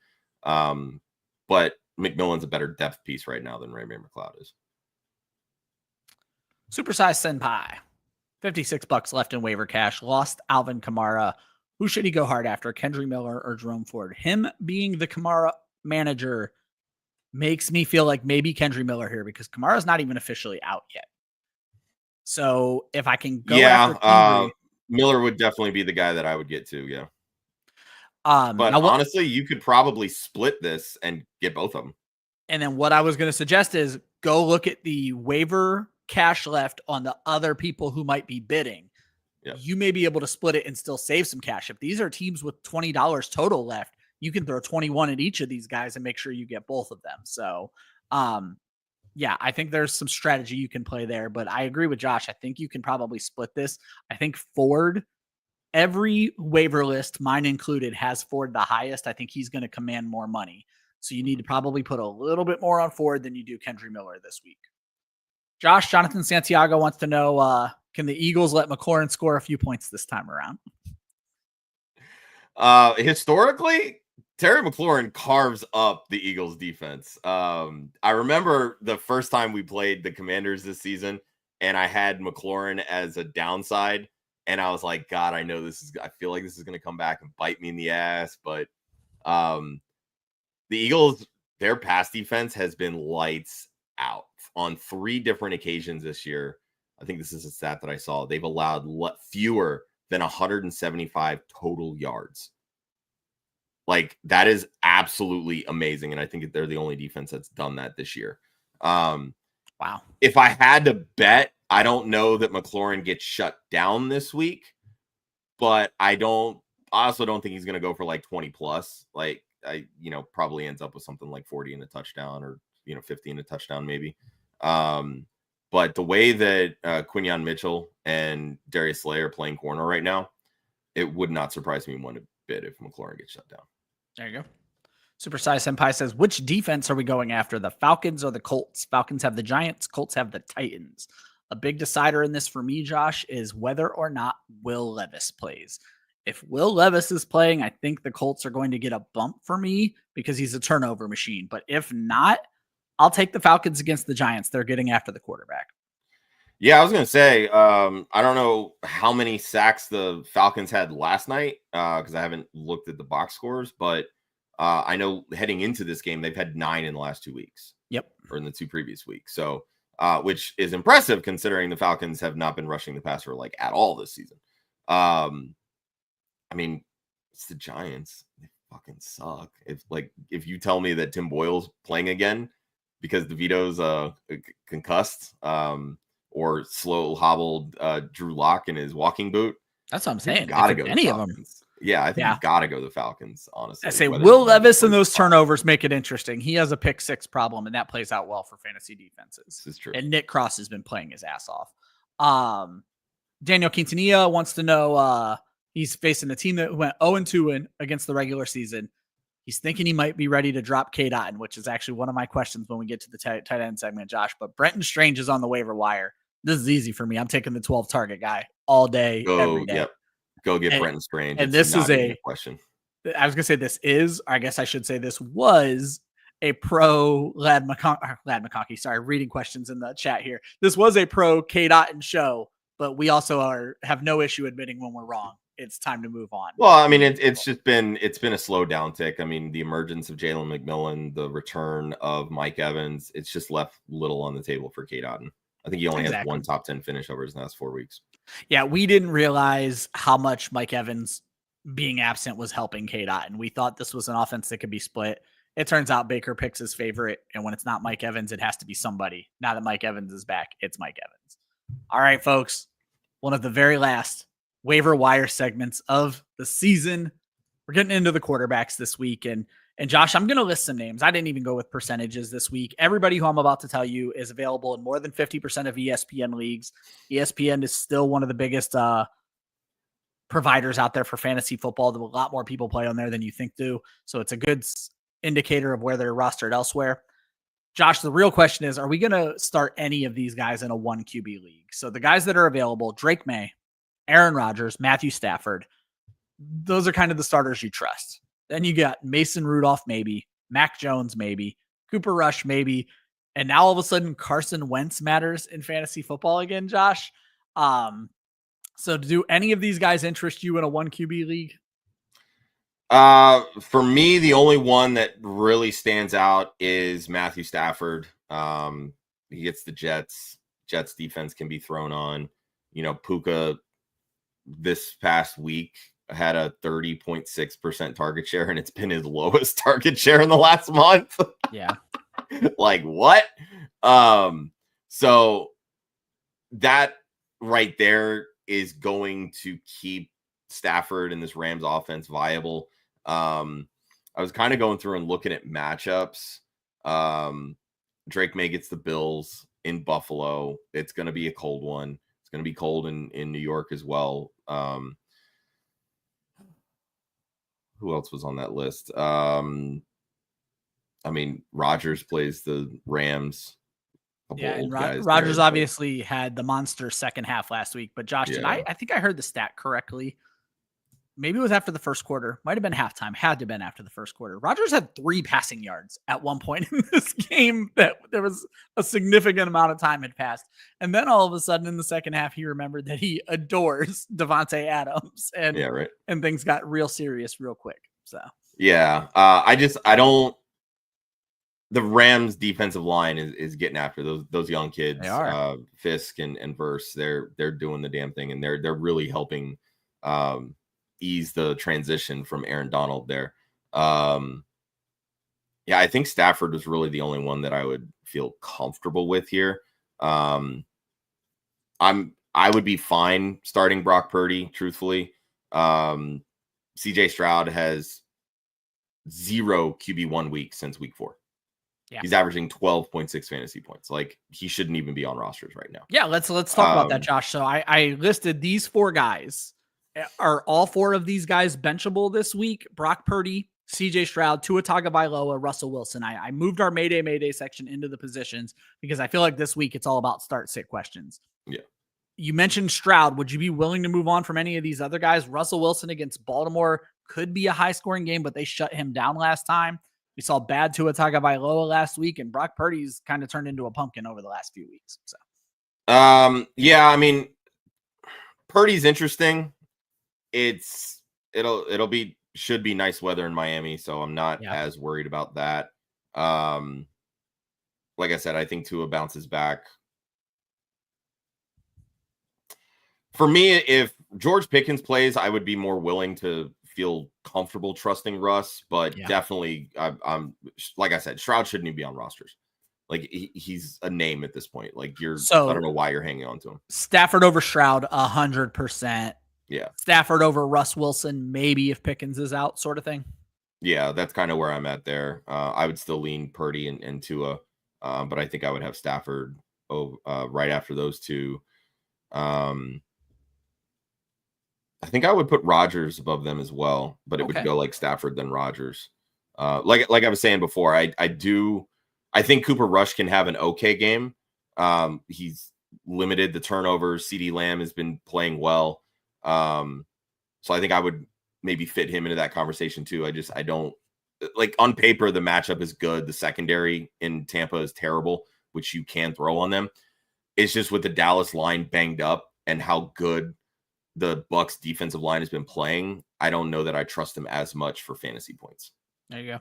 But McMillan's a better depth piece right now than Ray McLeod is. Supersize Senpai. $56 left in waiver cash. Lost Alvin Kamara. Who should he go hard after? Kendry Miller or Jerome Ford? Him being the Kamara manager makes me feel like maybe Kendry Miller here, because Kamara's not even officially out yet. So if I can go after Kendry, Miller would definitely be the guy that I would get to. Yeah. But now honestly, you could probably split this and get both of them. And then what I was going to suggest is go look at the waiver cash left on the other people who might be bidding. Yeah. You may be able to split it and still save some cash. If these are teams with $20 total left, you can throw 21 at each of these guys and make sure you get both of them. So, yeah, I think there's some strategy you can play there, but I agree with Josh. I think you can probably split this. I think Ford every waiver list, mine included, has Ford the highest. I think he's going to command more money. So you need to probably put a little bit more on Ford than you do Kendry Miller this week. Jonathan Santiago wants to know, can the Eagles let McLaurin score a few points this time around? Historically, Terry McLaurin carves up the Eagles defense. I remember the first time we played the Commanders this season, and I had McLaurin as a downside, and I was like, God, I feel like this is going to come back and bite me in the ass. But the Eagles, their pass defense has been lights out on 3 different occasions this year. I think this is a stat that I saw. They've allowed fewer than 175 total yards. Like, that is absolutely amazing. And I think they're the only defense that's done that this year. Wow. If I had to bet, I don't know that McLaurin gets shut down this week, but I also don't think he's going to go for like 20 plus. Like, probably ends up with something like 40 in a touchdown, or 50 in a touchdown maybe. But the way that Quinyon Mitchell and Darius Slay are playing corner right now, it would not surprise me one bit if McLaurin gets shut down. There you go. Supersize Senpai says, which defense are we going after, the Falcons or the Colts? Falcons have the Giants, Colts have the Titans. A big decider in this for me, Josh, is whether or not Will Levis plays. If Will Levis is playing, I think the Colts are going to get a bump for me because he's a turnover machine. But if not, I'll take the Falcons against the Giants. They're getting after the quarterback. Yeah, I was going to say, I don't know how many sacks the Falcons had last night because I haven't looked at the box scores, but I know heading into this game, they've had 9 in the last 2 weeks. Yep. Or in the 2 previous weeks. So, which is impressive considering the Falcons have not been rushing the passer like at all this season. I mean, it's the Giants. They fucking suck. If you tell me that Tim Boyle's playing again because DeVito's concussed, or slow hobbled Drew Lock in his walking boot. That's what I'm saying. Gotta go any the of them. Yeah, I think you've got to go the Falcons, honestly. I say Will Levis and those turnovers make it interesting. He has a pick 6 problem, and that plays out well for fantasy defenses. This is true. And Nick Cross has been playing his ass off. Daniel Quintanilla wants to know, he's facing a team that went 0-2 against the regular season. He's thinking he might be ready to drop K. Dotton, which is actually one of my questions when we get to the tight end segment, Josh. But Brenton Strange is on the waiver wire. This is easy for me. I'm taking the 12 target guy all day, every day. Yep. Go get Brenton Strange. And this is a question. I was going to say this is, or I guess I should say this was a pro Lad McConkey. Sorry, reading questions in the chat here. This was a pro K. Dotton show, but we also have no issue admitting when we're wrong. It's time to move on. Well, I mean, it's been a slow downtick. I mean, the emergence of Jalen McMillan, the return of Mike Evans, it's just left little on the table for K. Dotton. I think he only has 1 top 10 finish over his last 4 weeks. Yeah, we didn't realize how much Mike Evans being absent was helping K. Dotton. We thought this was an offense that could be split. It turns out Baker picks his favorite, and when it's not Mike Evans, it has to be somebody. Now that Mike Evans is back, it's Mike Evans. All right, folks, one of the very last waiver wire segments of the season. We're getting into the quarterbacks this week, and Josh, I'm going to list some names. I didn't even go with percentages this week. Everybody who I'm about to tell you is available in more than 50% of ESPN leagues. ESPN is still one of the biggest providers out there for fantasy football. A lot more people play on there than you think do. So it's a good indicator of where they're rostered elsewhere. Josh, the real question is, are we going to start any of these guys in a 1 QB league? So the guys that are available, Drake May, Aaron Rodgers, Matthew Stafford, those are kind of the starters you trust. Then you got Mason Rudolph, maybe, Mac Jones, maybe, Cooper Rush, maybe. And now all of a sudden Carson Wentz matters in fantasy football again, Josh. So do any of these guys interest you in a 1 QB league? For me, the only one that really stands out is Matthew Stafford. He gets the Jets. Jets defense can be thrown on. Puka this past week had a 30.6% target share, and it's been his lowest target share in the last month. Yeah. Like what? So that right there is going to keep Stafford and this Rams offense viable. I was kind of going through and looking at matchups. Drake May gets the Bills in Buffalo. It's going to be a cold one. It's going to be cold in New York as well. who else was on that list? I mean, Rodgers plays the Rams. Yeah, and Rodgers obviously had the monster second half last week. But Josh, I think I heard the stat correctly. Maybe it was after the first quarter. Might have been halftime. Had to have been after the first quarter. Rodgers had 3 passing yards at one point in this game. That there was a significant amount of time had passed. And then all of a sudden in the second half, he remembered that he adores Devontae Adams. And, and things got real serious real quick. So, yeah. I don't. The Rams defensive line is getting after those young kids. They are. Fisk and Verse. They're doing the damn thing, and they're really helping ease the transition from Aaron Donald there. Yeah, I think Stafford was really the only one that I would feel comfortable with here. I would be fine starting Brock Purdy, truthfully. CJ Stroud has 0 QB1 week since week 4. Yeah. He's averaging 12.6 fantasy points. Like, he shouldn't even be on rosters right now. Yeah, let's talk about that, Josh. So I listed these 4 guys. Are all 4 of these guys benchable this week? Brock Purdy, CJ Stroud, Tua Tagovailoa, Russell Wilson. I moved our Mayday section into the positions because I feel like this week it's all about start-sit questions. Yeah. You mentioned Stroud. Would you be willing to move on from any of these other guys? Russell Wilson against Baltimore could be a high-scoring game, but they shut him down last time. We saw bad Tua Tagovailoa last week, and Brock Purdy's kind of turned into a pumpkin over the last few weeks. So, yeah, I mean, Purdy's interesting. Should be nice weather in Miami, so I'm not as worried about that. Like I said, I think Tua bounces back. For me, if George Pickens plays, I would be more willing to feel comfortable trusting Russ, but definitely, I'm like I said, Stroud shouldn't even be on rosters. Like, he's a name at this point. Like, I don't know why you're hanging on to him. Stafford over Stroud, 100%. Yeah. Stafford over Russ Wilson, maybe if Pickens is out, sort of thing. Yeah, that's kind of where I'm at there. I would still lean Purdy and Tua, but I think I would have Stafford right after those two. I think I would put Rodgers above them as well, but it would go like Stafford then Rodgers. Like I was saying before, I think Cooper Rush can have an okay game. He's limited the turnovers. CeeDee Lamb has been playing well. So I think I would maybe fit him into that conversation too. I don't like, on paper, the matchup is good. The secondary in Tampa is terrible, which you can throw on them. It's just with the Dallas line banged up and how good the Bucs defensive line has been playing, I don't know that I trust him as much for fantasy points. There you go.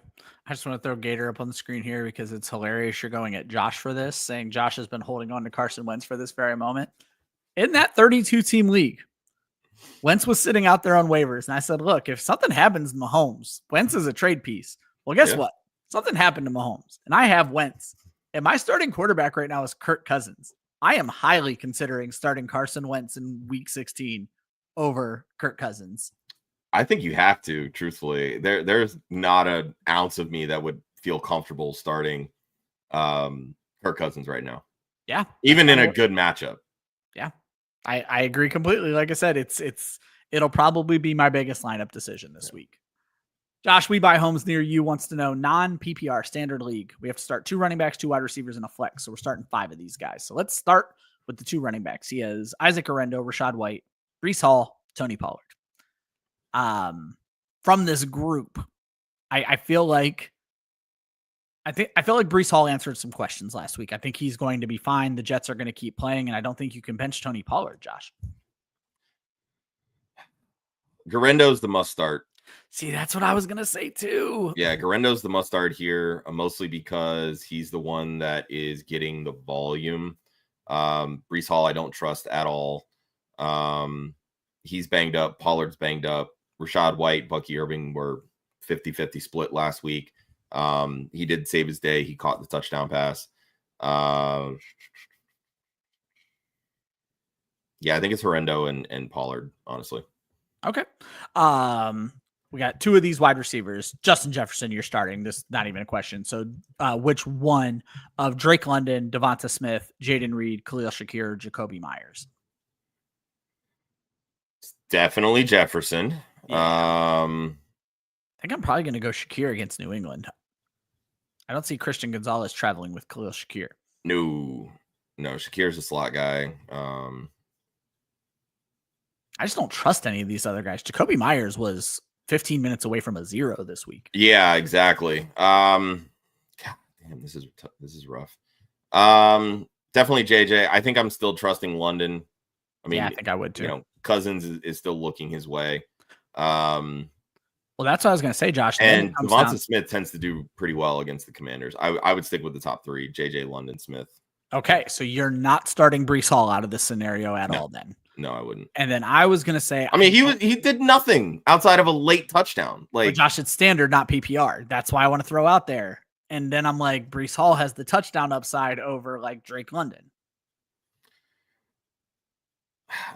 I just want to throw Gator up on the screen here because it's hilarious. You're going at Josh for this, saying Josh has been holding on to Carson Wentz for this very moment. In that 32-team league, Wentz was sitting out there on waivers, and I said, look, if something happens to Mahomes, Wentz is a trade piece. Well, guess what? Something happened to Mahomes, and I have Wentz. And my starting quarterback right now is Kirk Cousins. I am highly considering starting Carson Wentz in week 16 over Kirk Cousins. I think you have to, truthfully. There's not an ounce of me that would feel comfortable starting Kirk Cousins right now. Yeah. Even in a good matchup. Yeah. I agree completely. Like I said, it'll probably be my biggest lineup decision this week. Josh, We Buy Homes Near You wants to know, non-PPR standard league, we have to start 2 running backs, 2 wide receivers, and a flex. So we're starting 5 of these guys. So let's start with the 2 running backs. He has Isaac Orendo, Rashad White, Breece Hall, Tony Pollard. From this group, I feel like Breece Hall answered some questions last week. I think he's going to be fine. The Jets are going to keep playing, and I don't think you can bench Tony Pollard, Josh. Garendo's the must start. See, that's what I was going to say too. Yeah, Garendo's the must start here, mostly because he's the one that is getting the volume. Breece Hall, I don't trust at all. He's banged up. Pollard's banged up. Rashad White, Bucky Irving were 50-50 split last week. He did save his day. He caught the touchdown pass. Yeah, I think it's Orendo and Pollard, honestly. Okay. We got 2 of these wide receivers. Justin Jefferson, you're starting. This is not even a question. So which one of Drake London, Devonta Smith, Jaden Reed, Khalil Shakir, Jacoby Myers? Definitely Jefferson. Yeah. think I'm probably going to go Shakir against New England. I don't see Christian Gonzalez traveling with Khalil Shakir. No, Shakir's a slot guy. I just don't trust any of these other guys. Jacoby Myers was 15 minutes away from a 0 this week. Yeah, exactly. God damn, this is rough. Definitely JJ. I think I'm still trusting London. I mean, yeah, I think I would too. Cousins is still looking his way. Well, that's what I was going to say, Josh. And Devonta Smith tends to do pretty well against the Commanders. I would stick with the top 3, JJ, London, Smith. Okay, so you're not starting Breece Hall out of this scenario at all then? No, I wouldn't. And then I was going to say... I mean, he did nothing outside of a late touchdown. Like Josh, it's standard, not PPR. That's why I want to throw out there. And then I'm like, Breece Hall has the touchdown upside over like Drake London.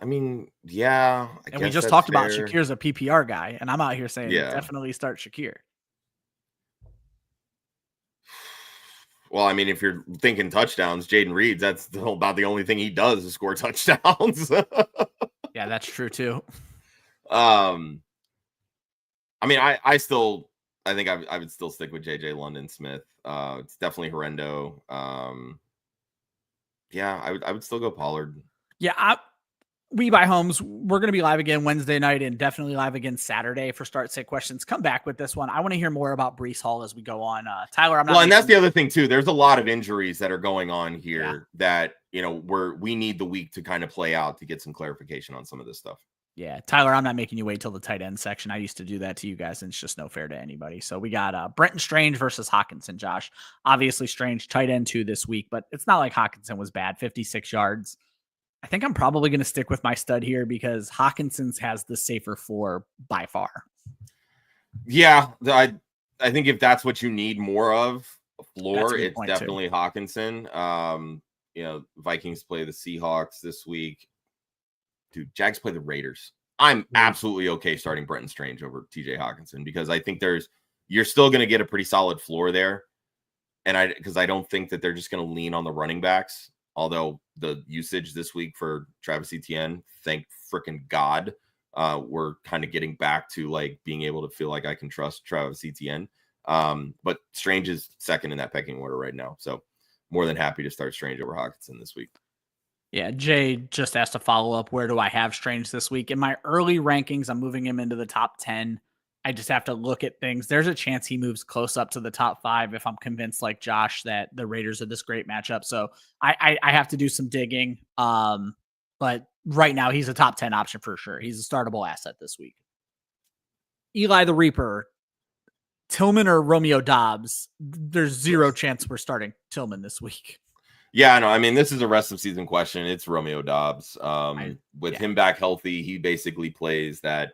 I mean, yeah. And we just talked about Shakir's a PPR guy, and I'm out here saying definitely start Shakir. Well, I mean, if you're thinking touchdowns, Jaden Reed, that's about the only thing he does is score touchdowns. Yeah, that's true too. I mean, I think I would still stick with JJ London Smith. It's definitely horrendo. Yeah, I would still go Pollard. Yeah, We Buy Homes, we're going to be live again Wednesday night and definitely live again Saturday for Start Sit questions. Come back with this one. I want to hear more about Breece Hall as we go on. Tyler, I'm not. Well, and that's the other thing too. There's a lot of injuries that are going on here that, we need the week to kind of play out to get some clarification on some of this stuff. Yeah, Tyler, I'm not making you wait till the tight end section. I used to do that to you guys, and it's just no fair to anybody. So we got Brenton Strange versus Hawkinson, Josh. Obviously, Strange tight end 2 this week, but it's not like Hawkinson was bad. 56 yards. I think I'm probably going to stick with my stud here because Hawkinson's has the safer floor by far. Yeah, I think if that's what you need more of, floor, it's definitely Hawkinson. Vikings play the Seahawks this week. Dude, Jags play the Raiders. I'm absolutely okay starting Brenton Strange over TJ Hawkinson because I think you're still going to get a pretty solid floor there. And because I don't think that they're just going to lean on the running backs. Although the usage this week for Travis Etienne, thank freaking God, we're kind of getting back to like being able to feel like I can trust Travis Etienne. But Strange is second in that pecking order right now. So more than happy to start Strange over Hawkinson this week. Yeah, Jay just asked to follow up. Where do I have Strange this week? In my early rankings, I'm moving him into the top 10. I just have to look at things. There's a chance he moves close up to the top 5 if I'm convinced, like Josh, that the Raiders are this great matchup. So I have to do some digging. But right now, he's a top 10 option for sure. He's a startable asset this week. Eli the Reaper, Tillman or Romeo Dobbs? There's zero chance we're starting Tillman this week. Yeah, no, I mean, this is a rest of season question. It's Romeo Dobbs. With him back healthy, he basically plays that,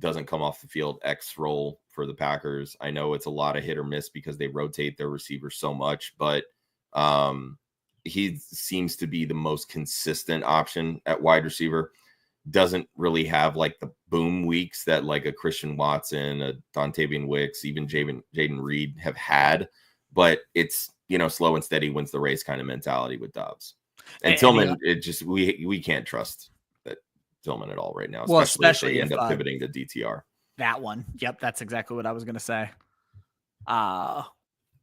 doesn't come off the field X role for the Packers. I know it's a lot of hit or miss because they rotate their receivers so much, but he seems to be the most consistent option at wide receiver. Doesn't really have like the boom weeks that like a Christian Watson, a Dontavian Wicks, even Jaden Reed have had, but it's, slow and steady wins the race kind of mentality with Dobbs. And Tillman, we can't trust that Tillman at all right now, especially if they end up pivoting to DTR. That one. Yep, that's exactly what I was going to say.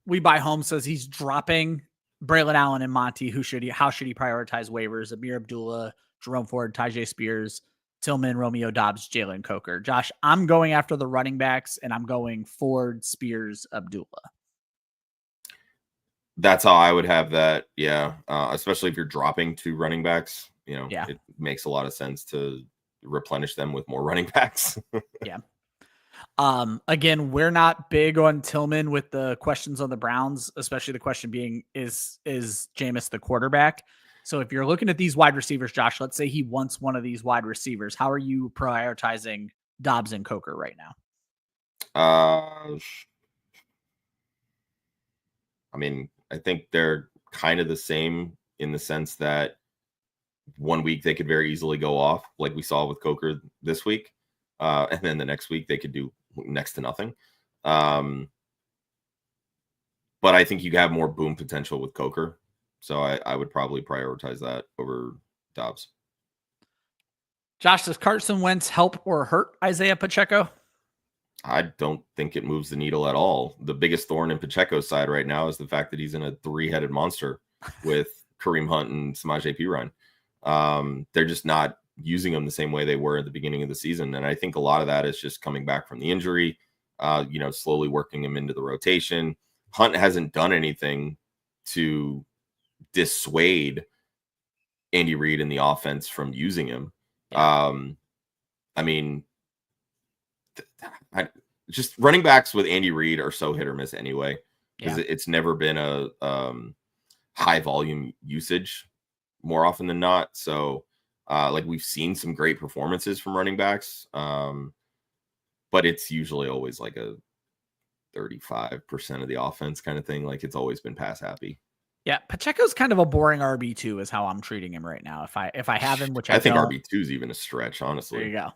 We Buy Home says he's dropping Braylon Allen and Monty. How should he prioritize waivers? Amir Abdullah, Jerome Ford, Tyjae Spears, Tillman, Romeo Dobbs, Jalen Coker. Josh, I'm going after the running backs, and I'm going Ford, Spears, Abdullah. That's how I would have that. Yeah. Especially if you're dropping 2 running backs, it makes a lot of sense to replenish them with more running backs. Yeah. Again, we're not big on Tillman with the questions on the Browns, especially the question being, is Jameis the quarterback? So if you're looking at these wide receivers, Josh, let's say he wants one of these wide receivers. How are you prioritizing Dobbs and Coker right now? I mean, I think they're kind of the same in the sense that one week they could very easily go off like we saw with Coker this week. And then the next week they could do next to nothing. But I think you have more boom potential with Coker. So I would probably prioritize that over Dobbs. Josh, does Carson Wentz help or hurt Isaiah Pacheco? I don't think it moves the needle at all. The biggest thorn in Pacheco's side right now is the fact that he's in a 3-headed monster with Kareem Hunt and Samaje Perine. They're just not using him the same way they were at the beginning of the season. And I think a lot of that is just coming back from the injury, slowly working him into the rotation. Hunt hasn't done anything to dissuade Andy Reid and the offense from using him. Yeah. Just running backs with Andy Reid are so hit or miss anyway, because it's never been a high volume usage more often than not. So we've seen some great performances from running backs, but it's usually always like a 35% of the offense kind of thing. Like, it's always been pass happy. Yeah, Pacheco's kind of a boring RB2 is how I'm treating him right now. If I have him, which I think RB2 is even a stretch, honestly. There you go.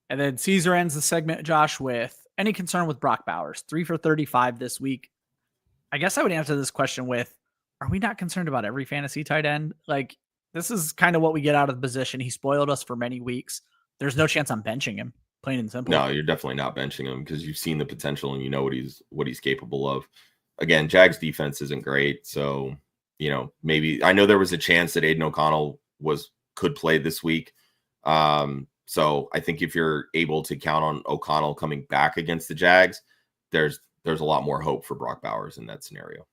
And then Caesar ends the segment, Josh, with any concern with Brock Bowers? 3 for 35 this week. I guess I would answer this question with, are we not concerned about every fantasy tight end? Like, this is kind of what we get out of the position. He spoiled us for many weeks. There's no chance I'm benching him, plain and simple. No, you're definitely not benching him because you've seen the potential and you know what he's capable of. Again, Jags defense isn't great. So, maybe I know there was a chance that Aiden O'Connell could play this week. So I think if you're able to count on O'Connell coming back against the Jags, there's a lot more hope for Brock Bowers in that scenario.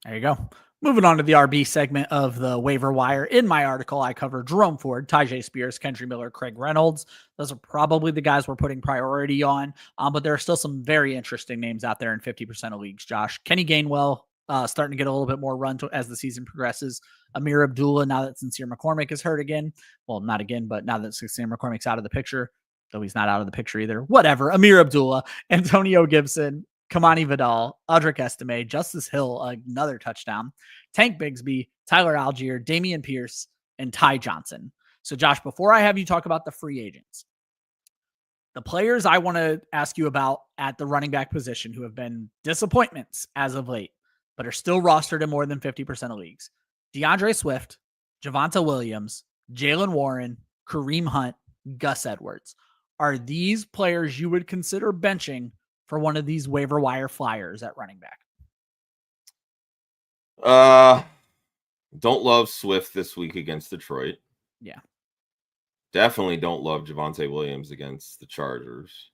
There you go. Moving on to the RB segment of the waiver wire. In my article, I cover Jerome Ford, Tyjae Spears, Kendry Miller, Craig Reynolds. Those are probably the guys we're putting priority on. But there are still some very interesting names out there in 50% of leagues, Josh. Kenny Gainwell, starting to get a little bit more run as the season progresses. Amir Abdullah, now that Sincere McCormick is hurt again. Well, not again, but now that Sincere McCormick's out of the picture, though he's not out of the picture either. Whatever. Amir Abdullah, Antonio Gibson, Kamani Vidal, Audric Estime, Justice Hill, another touchdown, Tank Bigsby, Tyler Algier, Damian Pierce, and Ty Johnson. So, Josh, before I have you talk about the free agents, the players I want to ask you about at the running back position who have been disappointments as of late, but are still rostered in more than 50% of leagues. DeAndre Swift, Javonte Williams, Jalen Warren, Kareem Hunt, Gus Edwards. Are these players you would consider benching for one of these waiver wire flyers at running back? Don't love Swift this week against Detroit. Yeah. Definitely don't love Javonte Williams against the Chargers.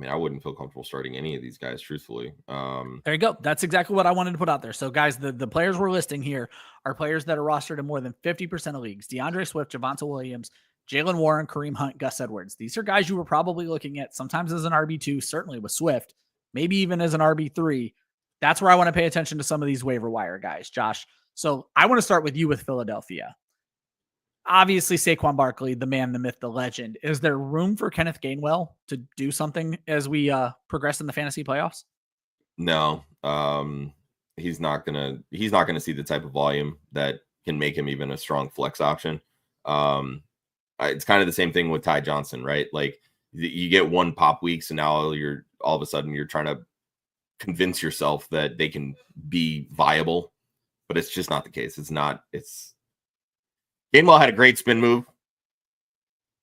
I wouldn't feel comfortable starting any of these guys, truthfully. There you go. That's exactly what I wanted to put out there. So, guys, the players we're listing here are players that are rostered in more than 50% of leagues. DeAndre Swift, Javonte Williams, Jalen Warren, Kareem Hunt, Gus Edwards. These are guys you were probably looking at sometimes as an RB2, certainly with Swift, maybe even as an RB3. That's where I want to pay attention to some of these waiver wire guys, Josh. So I want to start with you with Philadelphia. Obviously, Saquon Barkley, the man, the myth, the legend. Is there room for Kenneth Gainwell to do something as we progress in the fantasy playoffs? No, he's not gonna see the type of volume that can make him even a strong flex option. It's kind of the same thing with Ty Johnson, right? Like, you get one pop week, so now all of a sudden you're trying to convince yourself that they can be viable, but it's just not the case. Gainwell had a great spin move.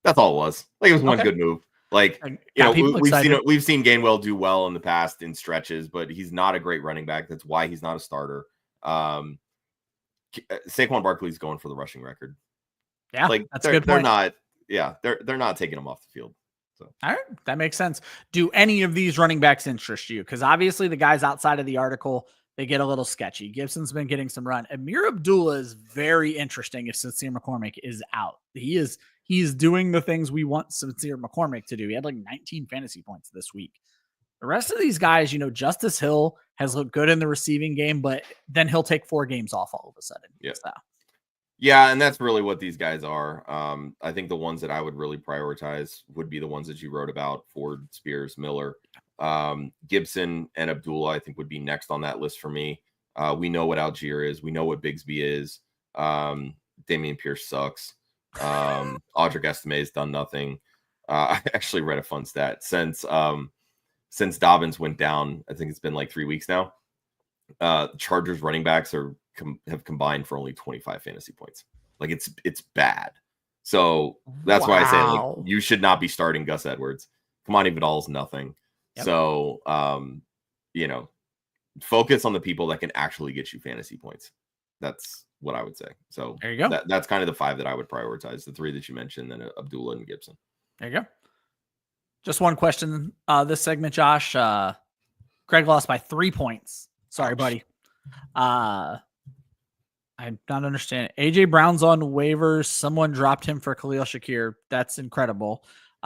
That's all it was. Like, it was one good move. Like, we've seen Gainwell do well in the past in stretches, but he's not a great running back. That's why he's not a starter. Saquon Barkley's going for the rushing record. Yeah, like, that's a good point. They're not taking him off the field. So, all right, that makes sense. Do any of these running backs interest you? Because obviously the guys outside of the article, they get a little sketchy. Gibson's been getting some run. Amir Abdullah is very interesting if Sincere McCormick is out. He is doing the things we want Sincere McCormick to do. He had like 19 fantasy points this week. The rest of these guys, Justice Hill has looked good in the receiving game, but then he'll take 4 games off all of a sudden. Yeah. So. Yeah, and that's really what these guys are. I think the ones that I would really prioritize would be the ones that you wrote about: Ford, Spears, Miller. Gibson and Abdullah, I think, would be next on that list for me. We know what Algier is. We know what Bigsby is. Damian Pierce sucks. Audric Estime has done nothing. I actually read a fun stat. Since Dobbins went down, I think it's been like 3 weeks now, Chargers running backs have combined for only 25 fantasy points. Like, it's bad. So that's why I say, like, you should not be starting Gus Edwards. Kamani Vidal's nothing. Yep. So, you know, focus on the people that can actually get you fantasy points. That's what I would say. So there you go. That's kind of the 5 that I would prioritize. The 3 that you mentioned, then Abdullah and Gibson. There you go. Just one question this segment, Josh. Craig lost by 3 points. Sorry, buddy. I'm not understanding. AJ Brown's on waivers. Someone dropped him for Khalil Shakir. That's incredible.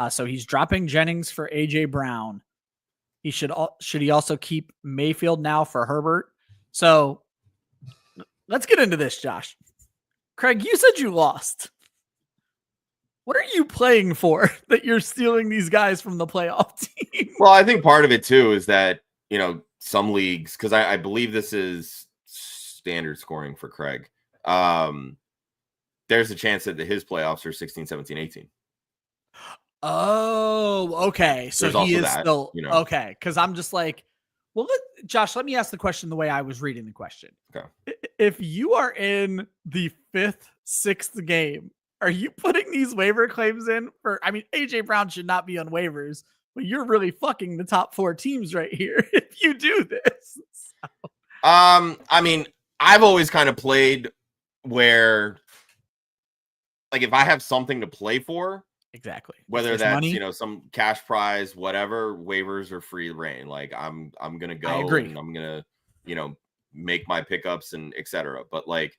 So he's dropping Jennings for AJ Brown. Should he also keep Mayfield now for Herbert? So let's get into this, Josh. Craig, you said you lost. What are you playing for that you're stealing these guys from the playoff team? Well, I think part of it too is that, you know, some leagues, because I believe this is standard scoring for Craig. There's a chance that his playoffs are 16, 17, 18. Oh, okay. So There's he is that, still, you know. Okay. Because I'm just like, well, Josh, let me ask the question the way I was reading the question. Okay. If you are in the 5th, 6th game, are you putting these waiver claims in for, I mean, AJ Brown should not be on waivers, but you're really fucking the top 4 teams right here if you do this. So. I mean, I've always kind of played where, like, if I have something to play for, exactly, whether that's money, you know, some cash prize, whatever, waivers are free reign. Like, I'm gonna go, I agree. and I'm gonna, you know, make my pickups and etc. But like,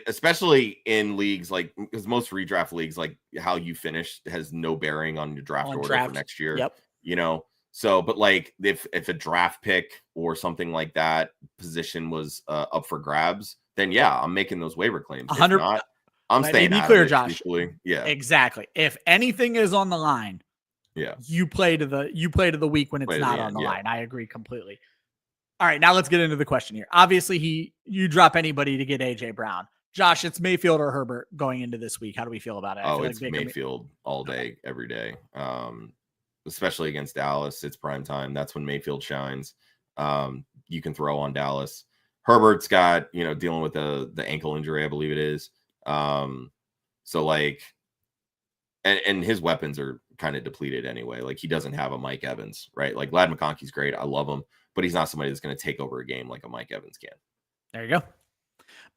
especially in leagues, like, because most redraft leagues, like, how you finish has no bearing on your draft order for next year. Yep. You know, so, but like, if a draft pick or something like that position was up for grabs, then yeah, I'm making those waiver claims. 100. If not, I'm staying out clear, of it, Josh. truthfully. Yeah, exactly. If anything is on the line, yeah, you play to the week when it's not on the line. I agree completely. All right, now let's get into the question here. Obviously, you drop anybody to get AJ Brown. Josh, it's Mayfield or Herbert going into this week. How do we feel about it? It's like Mayfield all day, every day. Especially against Dallas, it's prime time. That's when Mayfield shines. You can throw on Dallas. Herbert's got, you know, dealing with the ankle injury, I believe it is. So like, and his weapons are kind of depleted anyway. Like, he doesn't have a Mike Evans, right? Like, Ladd McConkey's great. I love him, but he's not somebody that's going to take over a game like a Mike Evans can. There you go.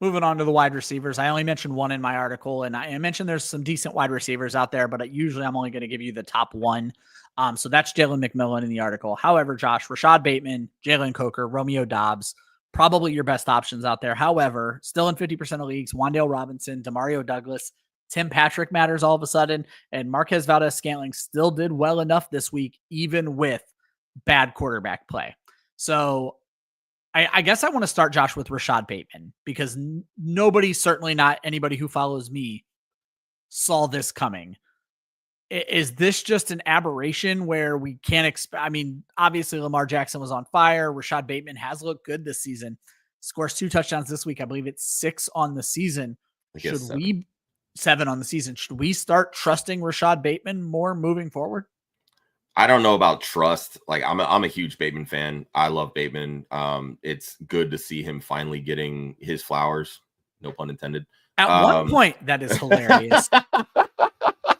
Moving on to the wide receivers. I only mentioned one in my article, and I mentioned there's some decent wide receivers out there, but usually I'm only going to give you the top one. So that's Jalen McMillan in the article. However, Josh, Rashad Bateman, Jalen Coker, Romeo Dobbs, probably your best options out there. However, still in 50% of leagues, Wan'Dale Robinson, Demario Douglas, Tim Patrick matters all of a sudden, and Marquez Valdez-Scantling still did well enough this week, even with bad quarterback play. So I guess I want to start, Josh, with Rashad Bateman, because nobody, certainly not anybody who follows me, saw this coming. Is this just an aberration where we can't expect? I mean, obviously Lamar Jackson was on fire. Rashad Bateman has looked good this season. Scores 2 touchdowns this week. I believe it's 6 on the season. Should 7 on the season. Should we start trusting Rashad Bateman more moving forward? I don't know about trust. Like, I'm a huge Bateman fan. I love Bateman. It's good to see him finally getting his flowers. No pun intended. At one point, that is hilarious.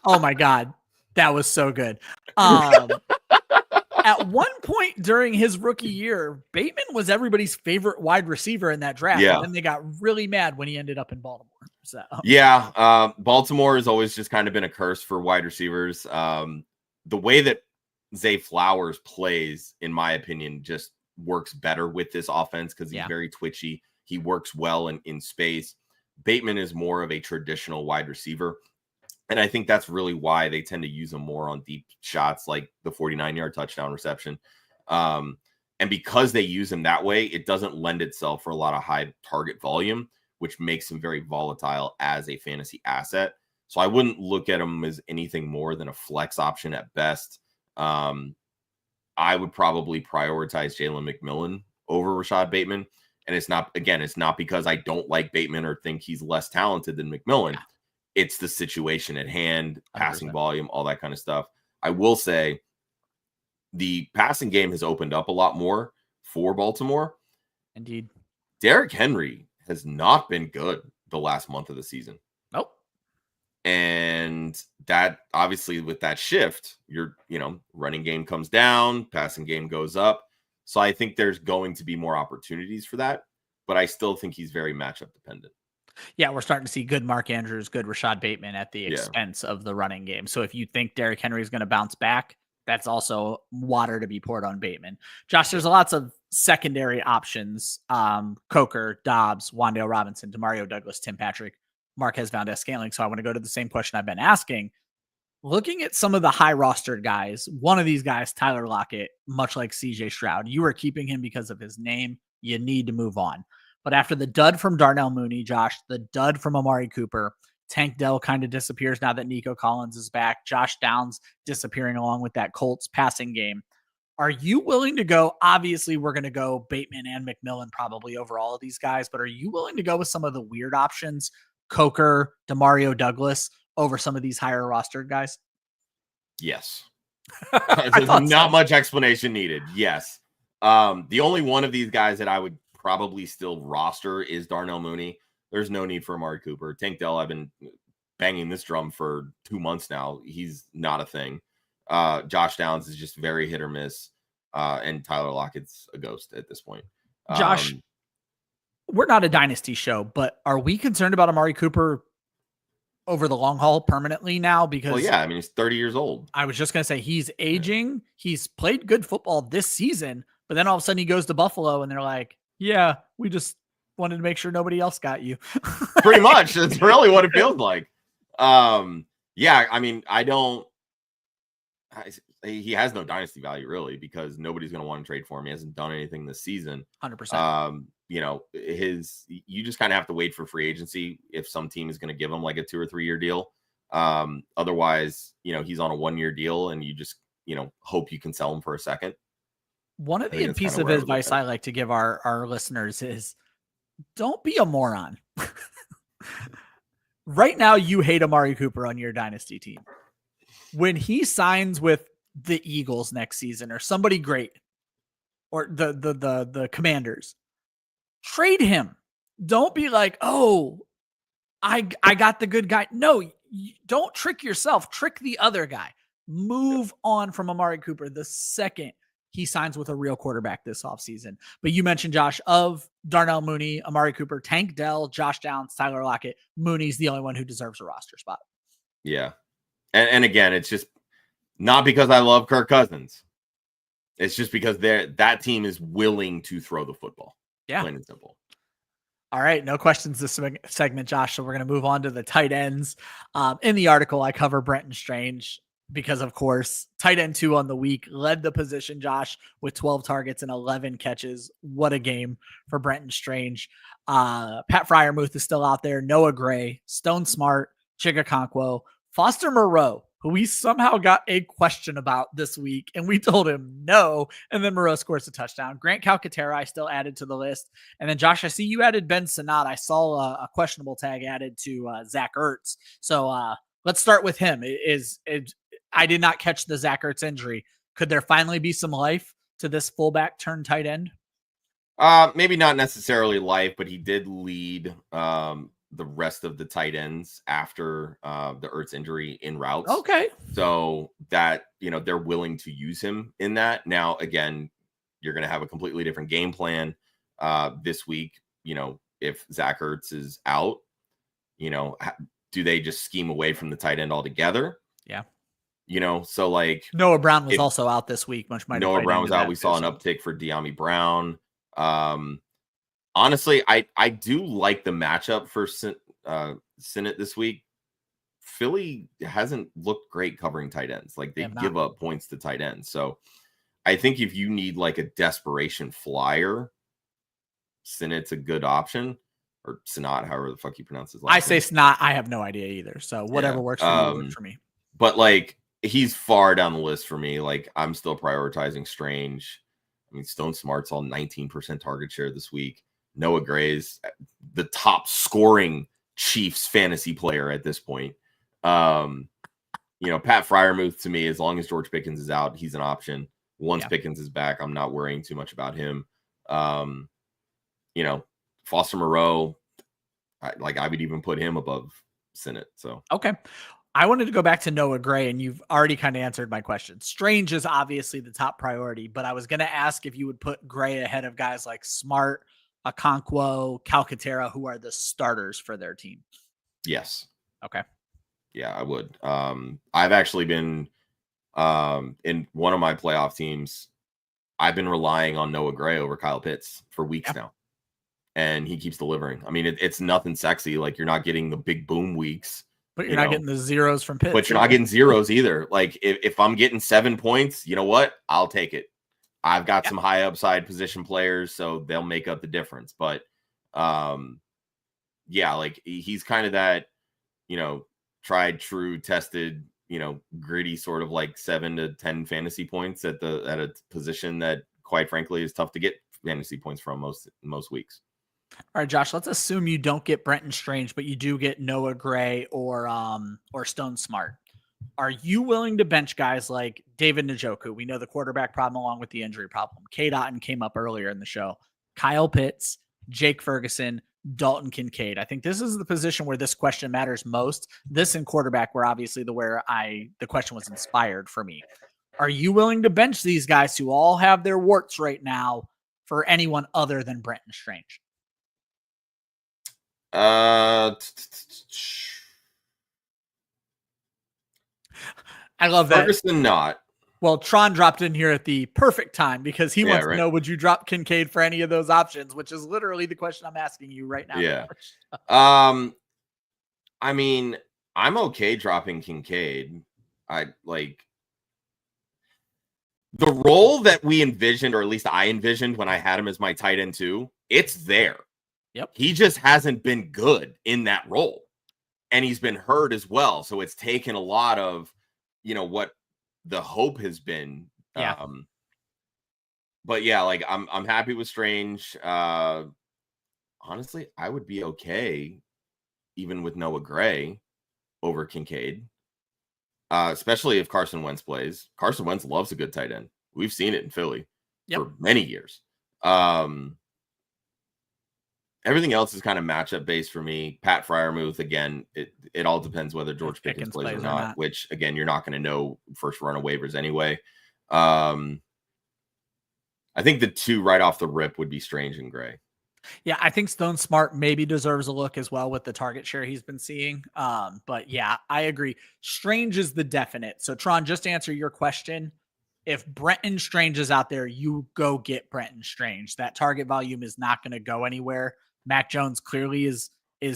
Oh my God. That was so good. At one point during his rookie year, Bateman was everybody's favorite wide receiver in that draft. Yeah. And then they got really mad when he ended up in Baltimore. So yeah, Baltimore has always just kind of been a curse for wide receivers. The way that Zay Flowers plays, in my opinion, just works better with this offense because he's very twitchy. He works well in space. Bateman is more of a traditional wide receiver. And I think that's really why they tend to use him more on deep shots, like the 49-yard touchdown reception. And because they use him that way, it doesn't lend itself for a lot of high target volume, which makes him very volatile as a fantasy asset. So I wouldn't look at him as anything more than a flex option at best. I would probably prioritize Jalen McMillan over Rashad Bateman. And it's not because I don't like Bateman or think he's less talented than McMillan. Yeah. It's the situation at hand, passing 100%. Volume, all that kind of stuff. I will say the passing game has opened up a lot more for Baltimore. Indeed. Derrick Henry has not been good the last month of the season. Nope. And that obviously with that shift, running game comes down, passing game goes up. So I think there's going to be more opportunities for that, but I still think he's very matchup dependent. Yeah, we're starting to see good Mark Andrews, good Rashad Bateman at the expense of the running game. So if you think Derrick Henry is going to bounce back, that's also water to be poured on Bateman. Josh, there's lots of secondary options. Coker, Dobbs, Wan'Dale Robinson, Demario Douglas, Tim Patrick, Marquez Valdez-Scantling. So I want to go to the same question I've been asking. Looking at some of the high rostered guys, one of these guys, Tyler Lockett, much like CJ Stroud, you are keeping him because of his name. You need to move on. But after the dud from Darnell Mooney, Josh, the dud from Amari Cooper, Tank Dell kind of disappears now that Nico Collins is back. Josh Downs disappearing along with that Colts passing game. Are you willing to go? Obviously, we're going to go Bateman and McMillan probably over all of these guys, but are you willing to go with some of the weird options, Coker, Demario Douglas, over some of these higher rostered guys? Yes. There's not much explanation needed. Yes. The only one of these guys that I would probably still roster is Darnell Mooney. There's no need for Amari Cooper. Tank Dell, I've been banging this drum for 2 months now. He's not a thing. Josh Downs is just very hit or miss. And Tyler Lockett's a ghost at this point. Josh, we're not a dynasty show, but are we concerned about Amari Cooper over the long haul permanently now? Because he's 30 years old. I was just going to say he's aging. Yeah. He's played good football this season, but then all of a sudden he goes to Buffalo and they're like, yeah, we just wanted to make sure nobody else got you. Pretty much. That's really what it feels like. He has no dynasty value really, because nobody's going to want to trade for him. He hasn't done anything this season. 100%. You just kind of have to wait for free agency if some team is going to give him like a 2 or 3 year deal. Otherwise, he's on a 1 year deal and you just, hope you can sell him for a second. One of the pieces of advice I like to give our listeners is don't be a moron. Right now, you hate Amari Cooper on your dynasty team. When he signs with the Eagles next season or somebody great, or the Commanders, trade him. Don't be like, oh, I got the good guy. No, don't trick yourself. Trick the other guy. Move on from Amari Cooper the second he signs with a real quarterback this offseason. But you mentioned, Josh, of Darnell Mooney, Amari Cooper, Tank Dell, Josh Downs, Tyler Lockett. Mooney's the only one who deserves a roster spot. Yeah. And again, it's just not because I love Kirk Cousins. It's just because that team is willing to throw the football. Yeah. Plain and simple. All right. No questions this segment, Josh. So we're going to move on to the tight ends. In the article, I cover Brenton Strange because, of course, tight end 2 on the week, led the position, Josh, with 12 targets and 11 catches. What a game for Brenton Strange. Pat Fryermuth is still out there. Noah Gray, Stone Smart, Chigakonkwo, Foster Moreau, who we somehow got a question about this week, and we told him no, and then Moreau scores a touchdown. Grant Calcaterra, I still added to the list. And then, Josh, I see you added Ben Sinnott. I saw a questionable tag added to Zach Ertz. So let's start with him. I did not catch the Zach Ertz injury. Could there finally be some life to this fullback turned tight end? Maybe not necessarily life, but he did lead the rest of the tight ends after the Ertz injury in routes. Okay. So that, they're willing to use him in that. Now, again, you're going to have a completely different game plan this week. If Zach Ertz is out, do they just scheme away from the tight end altogether? Yeah. So like Noah Brown was also out this week. Noah Brown was out. We saw an uptick for De'Ami Brown. Honestly, I do like the matchup for Sinnott this week. Philly hasn't looked great covering tight ends. Like they give up points to tight ends. So I think if you need like a desperation flyer, Sinnott's a good option. Or Sinnott, however the fuck you pronounce his last name. I say Snot. I have no idea either. So whatever works for you works for me. But like he's far down the list for me. Like I'm still prioritizing Strange. I mean, Stone Smart's on 19% target share this week. Noah Gray's the top scoring Chiefs fantasy player at this point. Pat Fryermuth, to me, as long as George Pickens is out, he's an option. Once Pickens is back, I'm not worrying too much about him. Foster Moreau, I would even put him above sin it. So okay. I wanted to go back to Noah Gray, and you've already kind of answered my question. Strange is obviously the top priority, but I was going to ask if you would put Gray ahead of guys like Smart, Okonkwo, Calcaterra, who are the starters for their team. Yes. Okay. Yeah, I would. I've actually been in one of my playoff teams. I've been relying on Noah Gray over Kyle Pitts for weeks now, and he keeps delivering. I mean, it's nothing sexy. Like, you're not getting the big boom weeks, but you're not getting the zeros from Pitts. But you're not getting zeros either. Like, if I'm getting 7 points, you know what? I'll take it. I've got some high upside position players, so they'll make up the difference. But yeah, like, he's kind of that, tried, true, tested, gritty sort of like 7 to 10 fantasy points at a position that, quite frankly, is tough to get fantasy points from most weeks. All right, Josh, let's assume you don't get Brenton Strange, but you do get Noah Gray or Stone Smart. Are you willing to bench guys like David Njoku? We know the quarterback problem along with the injury problem. K. Dotton came up earlier in the show. Kyle Pitts, Jake Ferguson, Dalton Kincaid. I think this is the position where this question matters most. This and quarterback were obviously the question was inspired for me. Are you willing to bench these guys who all have their warts right now for anyone other than Brenton Strange? I love that. Ferguson not. Well, Tron dropped in here at the perfect time because he wants to know, would you drop Kincaid for any of those options, which is literally the question I'm asking you right now. Yeah. I mean, I'm okay dropping Kincaid. I like the role that we envisioned, or at least I envisioned when I had him as my tight end 2. It's there. Yep. He just hasn't been good in that role, and he's been hurt as well. So it's taken a lot of, what the hope has been. Yeah. But yeah, like I'm happy with Strange. Honestly, I would be okay even with Noah Gray over Kincaid. Especially if Carson Wentz plays. Carson Wentz loves a good tight end. We've seen it in Philly for many years. Everything else is kind of matchup based for me. Pat Freiermuth, again, it all depends whether George Pickens plays or not, which, again, you're not going to know first run of waivers anyway. I think the 2 right off the rip would be Strange and Gray. Yeah, I think Stone Smart maybe deserves a look as well with the target share he's been seeing. But yeah, I agree. Strange is the definite. So Tron, just to answer your question, if Brenton Strange is out there, you go get Brenton Strange. That target volume is not going to go anywhere. Mac Jones clearly is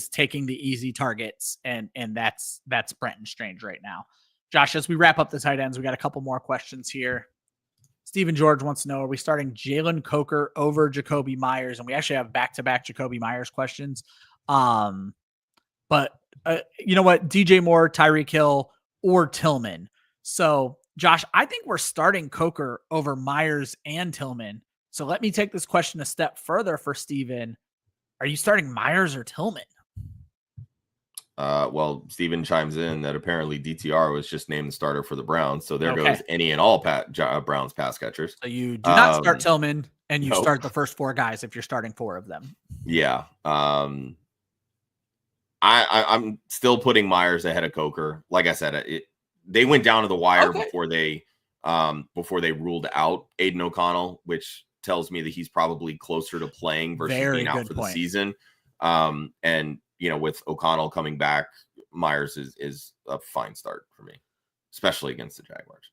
taking the easy targets, and that's Brenton Strange right now. Josh, as we wrap up the tight ends, we got a couple more questions here. Stephen George wants to know, are we starting Jalen Coker over Jacoby Myers? And we actually have back-to-back Jacoby Myers questions. But you know what? DJ Moore, Tyreek Hill, or Tillman. So, Josh, I think we're starting Coker over Myers and Tillman. So let me take this question a step further for Stephen. Are you starting Myers or Tillman? Well, Steven chimes in that apparently DTR was just named the starter for the Browns. So there goes any and all Browns pass catchers. So you do not start Tillman, and you start the first 4 guys if you're starting 4 of them. Yeah. I'm still putting Myers ahead of Coker. Like I said, they went down to the wire before they ruled out Aiden O'Connell, which tells me that he's probably closer to playing versus being out for the season. And with O'Connell coming back, Myers is a fine start for me, especially against the Jaguars.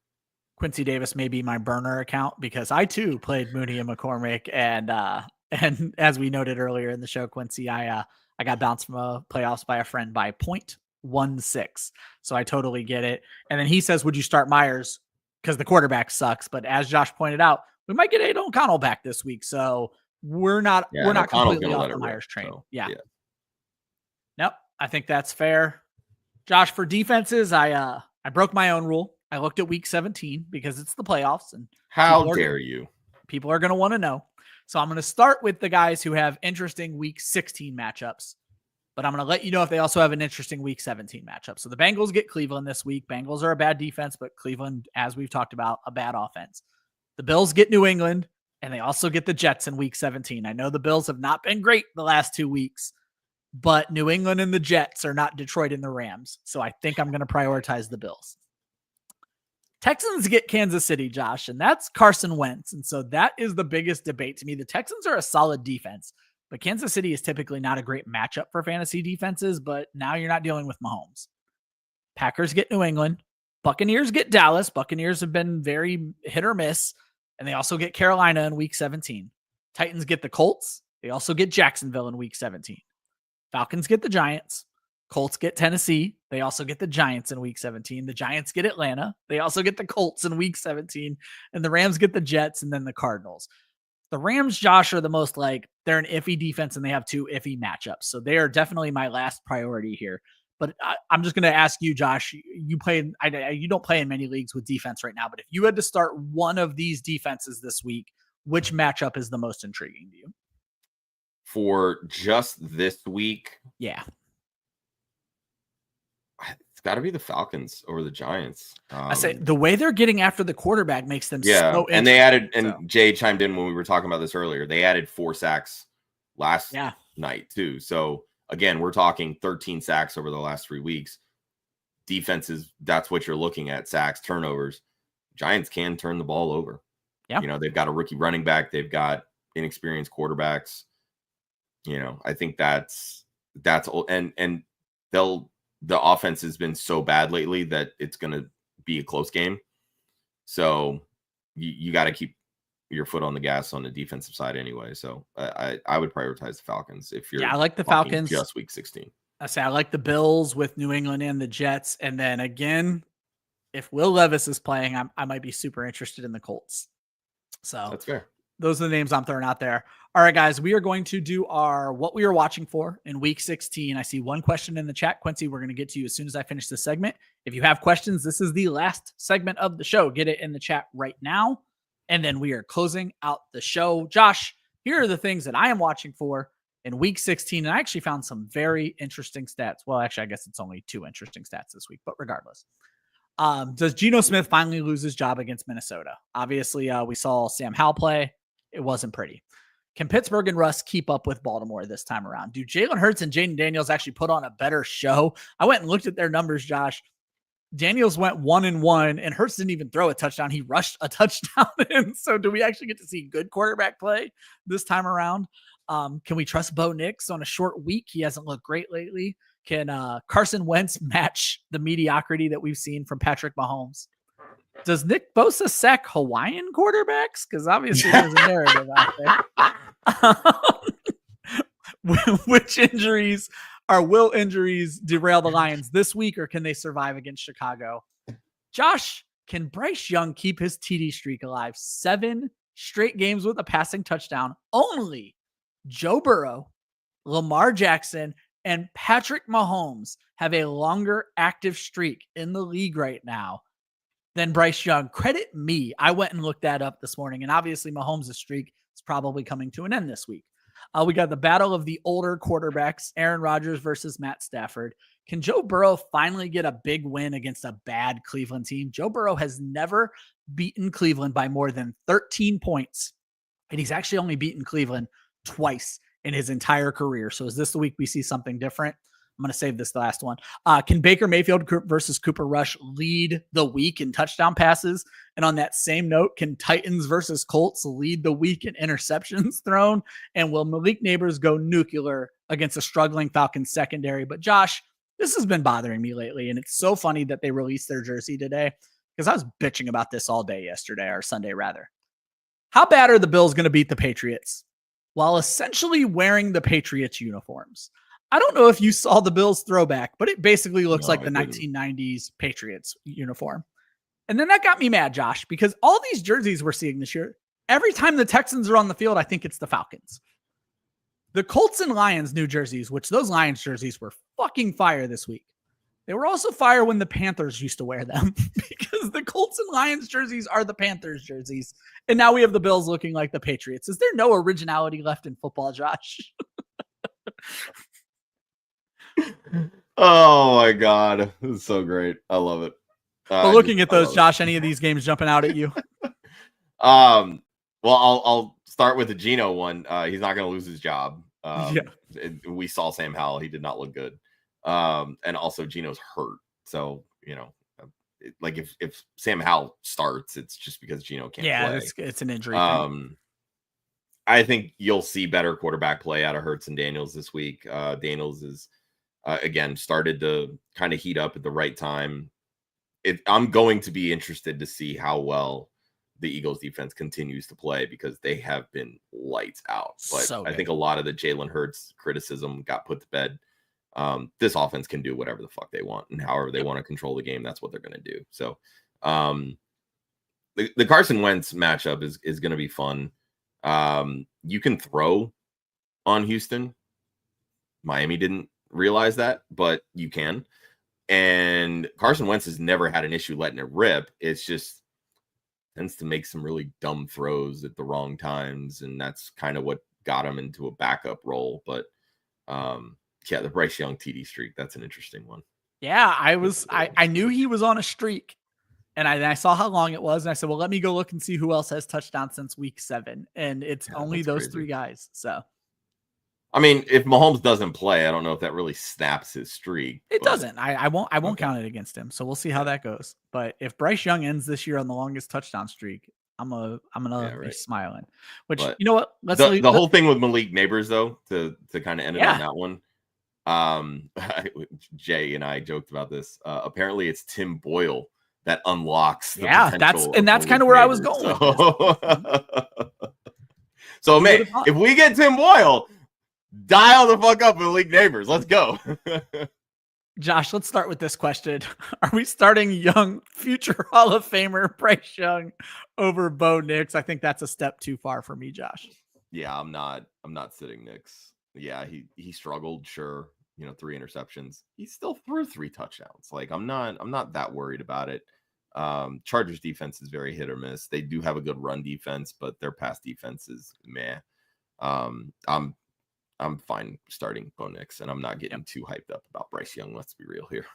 Quincy Davis may be my burner account because I too played Mooney and McCormick, and as we noted earlier in the show, Quincy, I got bounced from a playoffs by a friend by 0.16, so I totally get it. And then he says, "Would you start Myers because the quarterback sucks?" But as Josh pointed out, we might get Aiden O'Connell back this week, so we're not completely off the Myers train. So, yeah. Nope, I think that's fair. Josh, for defenses, I broke my own rule. I looked at week 17 because it's the playoffs, and how dare you? People are going to want to know. So I'm going to start with the guys who have interesting week 16 matchups, but I'm going to let you know if they also have an interesting week 17 matchup. So the Bengals get Cleveland this week. Bengals are a bad defense, but Cleveland, as we've talked about, a bad offense. The Bills get New England, and they also get the Jets in week 17. I know the Bills have not been great the last 2 weeks, but New England and the Jets are not Detroit and the Rams. So I think I'm going to prioritize the Bills. Texans get Kansas City, Josh, and that's Carson Wentz. And so that is the biggest debate to me. The Texans are a solid defense, but Kansas City is typically not a great matchup for fantasy defenses, but now you're not dealing with Mahomes. Packers get New England. Buccaneers get Dallas. Buccaneers have been very hit or miss, and they also get Carolina in week 17. Titans get the Colts. They also get Jacksonville in week 17. Falcons get the Giants. Colts get Tennessee. They also get the Giants in week 17. The Giants get Atlanta. They also get the Colts in week 17. And the Rams get the Jets and then the Cardinals. The Rams, Josh, are the most they're an iffy defense and they have two iffy matchups. So they are definitely my last priority here. But I'm just going to ask you, Josh, you don't play in many leagues with defense right now, but if you had to start one of these defenses this week, which matchup is the most intriguing to you? For just this week? Yeah. It's got to be the Falcons over the Giants. I say the way they're getting after the quarterback makes them so and they added, and Jay chimed in when we were talking about this earlier. They added 4 sacks last night too. So again, we're talking 13 sacks over the last 3 weeks. Defenses, that's what you're looking at: sacks, turnovers. Giants can turn the ball over. Yeah, they've got a rookie running back. They've got inexperienced quarterbacks. I think that's and the offense has been so bad lately that it's going to be a close game. So you got to keep your foot on the gas on the defensive side anyway. So I would prioritize the Falcons if you're. I like the Falcons just week 16. I like the Bills with New England and the Jets. And then again, if Will Levis is playing, I might be super interested in the Colts. So that's fair. Those are the names I'm throwing out there. All right, guys, we are going to do our what we are watching for in week 16. I see one question in the chat. Quincy, we're going to get to you as soon as I finish this segment. If you have questions, this is the last segment of the show. Get it in the chat right now. And then we are closing out the show. Josh, here are the things that I am watching for in week 16. And I actually found some very interesting stats. Well, actually, I guess it's only 2 interesting stats this week, but regardless. Does Geno Smith finally lose his job against Minnesota? Obviously, we saw Sam Howell play. It wasn't pretty. Can Pittsburgh and Russ keep up with Baltimore this time around? Do Jalen Hurts and Jaden Daniels actually put on a better show? I went and looked at their numbers, Josh. Daniels went 1-1, and Hurts didn't even throw a touchdown. He rushed a touchdown in. So do we actually get to see good quarterback play this time around? Can we trust Bo Nix on a short week? He hasn't looked great lately. Can Carson Wentz match the mediocrity that we've seen from Patrick Mahomes? Does Nick Bosa sack Hawaiian quarterbacks? Because obviously there's a narrative out there. Which injuries will injuries derail the Lions this week, or can they survive against Chicago? Josh, can Bryce Young keep his TD streak alive? 7 straight games with a passing touchdown. Only Joe Burrow, Lamar Jackson, and Patrick Mahomes have a longer active streak in the league right now than Bryce Young. Credit me. I went and looked that up this morning, and obviously Mahomes' streak is probably coming to an end this week. We got the battle of the older quarterbacks, Aaron Rodgers versus Matt Stafford. Can Joe Burrow finally get a big win against a bad Cleveland team? Joe Burrow has never beaten Cleveland by more than 13 points, and he's actually only beaten Cleveland twice in his entire career. So is this the week we see something different? I'm going to save this last one. Can Baker Mayfield versus Cooper Rush lead the week in touchdown passes? And on that same note, can Titans versus Colts lead the week in interceptions thrown? And will Malik Neighbors go nuclear against a struggling Falcons secondary? But Josh, this has been bothering me lately, and it's so funny that they released their jersey today because I was bitching about this all day yesterday, or Sunday rather. How bad are the Bills going to beat the Patriots while essentially wearing the Patriots uniforms? I don't know if you saw the Bills throwback, but it basically looks like the 1990s Patriots uniform. And then that got me mad, Josh, because all these jerseys we're seeing this year, every time the Texans are on the field, I think it's the Falcons. The Colts and Lions new jerseys, which those Lions jerseys were fucking fire this week. They were also fire when the Panthers used to wear them because the Colts and Lions jerseys are the Panthers jerseys. And now we have the Bills looking like the Patriots. Is there no originality left in football, Josh? Oh my God. This is so great. I love it. But looking at those, Josh, any of these games jumping out at you? Well, I'll start with the Geno one. He's not going to lose his job. We saw Sam Howell. He did not look good. And also Gino's hurt. So, like if Sam Howell starts, it's just because Gino can't play. It's an injury thing. I think you'll see better quarterback play out of Hurts and Daniels this week. Daniels is, again, started to kind of heat up at the right time. I'm going to be interested to see how well the Eagles defense continues to play because they have been lights out. But I think a lot of the Jalen Hurts criticism got put to bed. This offense can do whatever the fuck they want, and however they want to control the game, that's what they're going to do. So the Carson Wentz matchup is going to be fun. You can throw on Houston. Miami didn't realize that, but you can. And Carson Wentz has never had an issue letting it rip. It's just tends to make some really dumb throws at the wrong times, and that's kind of what got him into a backup role. But yeah, the Bryce Young TD streak, that's an interesting one. Yeah, I knew he was on a streak, and I saw how long it was, and I said, well, let me go look and see who else has touchdowns since week 7, and it's only those crazy 3 guys. So, I mean, if Mahomes doesn't play, I don't know if that really snaps his streak. It doesn't. I won't count it against him. So we'll see how that goes. But if Bryce Young ends this year on the longest touchdown streak, I'm gonna be smiling. Which, you know what? The whole thing with Malik Neighbors, though, to kind of end it on that one. Jay and I joked about this. Apparently, it's Tim Boyle that unlocks the potential. That's kind of where I was going. So man, if we get Tim Boyle, dial the fuck up with Malik Neighbors. Let's go. Josh, let's start with this question. Are we starting young future Hall of Famer Bryce Young over Bo Nix? I think that's a step too far for me, Josh. Yeah, I'm not sitting Nix. Yeah, he struggled, sure. 3 interceptions. He still threw 3 touchdowns. Like I'm not that worried about it. Chargers defense is very hit or miss. They do have a good run defense, but their pass defense is meh. I'm fine starting Bo Nix, and I'm not getting too hyped up about Bryce Young. Let's be real here.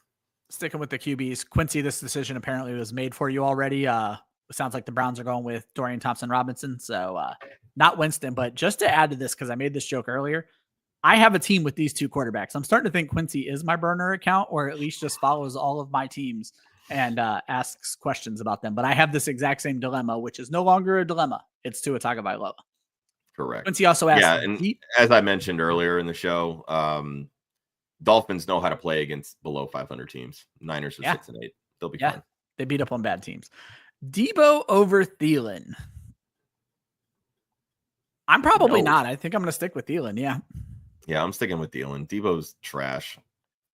Sticking with the QBs, Quincy, this decision apparently was made for you already. It sounds like the Browns are going with Dorian Thompson-Robinson, so not Winston. But just to add to this, because I made this joke earlier, I have a team with these 2 quarterbacks. I'm starting to think Quincy is my burner account, or at least just follows all of my teams and asks questions about them. But I have this exact same dilemma, which is no longer a dilemma. It's Tua Tagovailoa. Correct. Quincy also asked. Yeah, and as I mentioned earlier in the show, Dolphins know how to play against below 500 teams. Niners are 6-8. They'll be fine. They beat up on bad teams. Debo over Thielen. I'm probably not. I think I'm going to stick with Thielen. Yeah. Yeah, I'm sticking with Thielen. Debo's trash.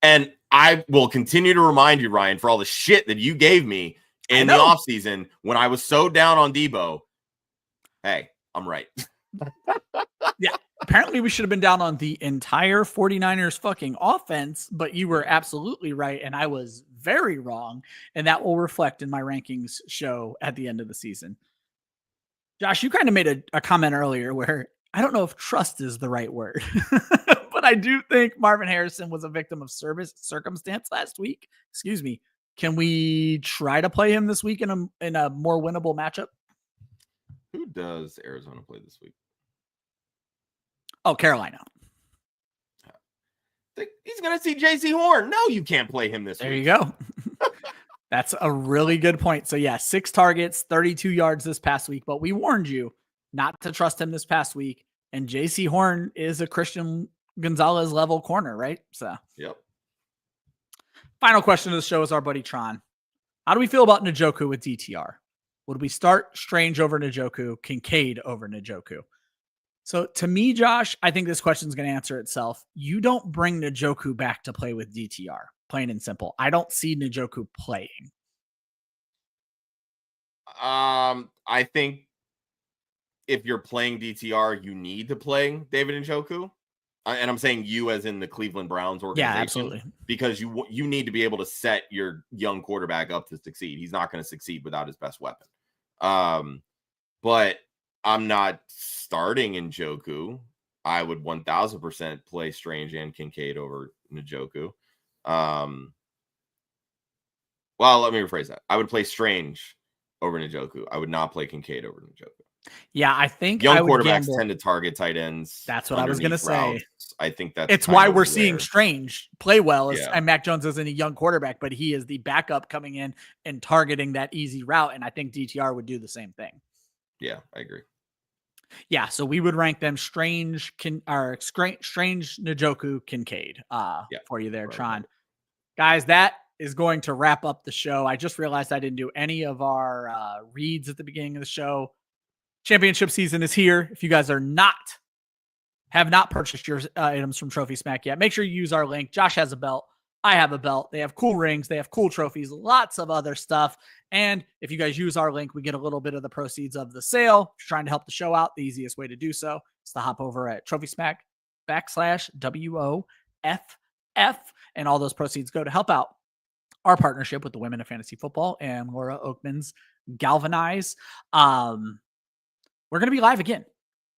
And I will continue to remind you, Ryan, for all the shit that you gave me in the offseason when I was so down on Debo. Hey, I'm right. Yeah. Apparently we should have been down on the entire 49ers fucking offense, but you were absolutely right. And I was very wrong. And that will reflect in my rankings show at the end of the season. Josh, you kind of made a comment earlier where I don't know if trust is the right word, but I do think Marvin Harrison was a victim of circumstance last week. Excuse me. Can we try to play him this week in a more winnable matchup? Who does Arizona play this week? Oh, Carolina. He's going to see JC Horn. No, you can't play him this week. There you go. That's a really good point. So yeah, 6 targets, 32 yards this past week, but we warned you not to trust him this past week. And JC Horn is a Christian Gonzalez level corner, right? So yep. Final question of the show is our buddy Tron. How do we feel about Njoku with DTR? Would we start Strange over Njoku, Kincaid over Njoku? So to me, Josh, I think this question is going to answer itself. You don't bring Njoku back to play with DTR, plain and simple. I don't see Njoku playing. I think if you're playing DTR, you need to play David Njoku. And I'm saying you as in the Cleveland Browns organization. Yeah, absolutely. Because you need to be able to set your young quarterback up to succeed. He's not going to succeed without his best weapon. But I'm not starting Njoku. I would 1000% play Strange and Kincaid over Njoku. Well, let me rephrase that. I would play Strange over Njoku. I would not play Kincaid over Njoku. Yeah, I think young I would quarterbacks gamble. tend to target tight ends. That's what I was going to say. I think that's it's why we're seeing Strange play well. Yeah. And Mac Jones isn't a young quarterback, but he is the backup coming in and targeting that easy route. And I think DTR would do the same thing. Yeah, I agree. Yeah, so we would rank them Strange, Njoku, Kincaid for you there, right. Tron. Guys, that is going to wrap up the show. I just realized I didn't do any of our reads at the beginning of the show. Championship season is here. If you guys have not purchased your items from Trophy Smack yet, make sure you use our link. Josh has a belt. I have a belt. They have cool rings. They have cool trophies, lots of other stuff. And if you guys use our link, we get a little bit of the proceeds of the sale. If you're trying to help the show out, the easiest way to do so is to hop over at Trophy Smack /WOFF. And all those proceeds go to help out our partnership with the Women of Fantasy Football and Laura Oakman's Galvanize. We're going to be live again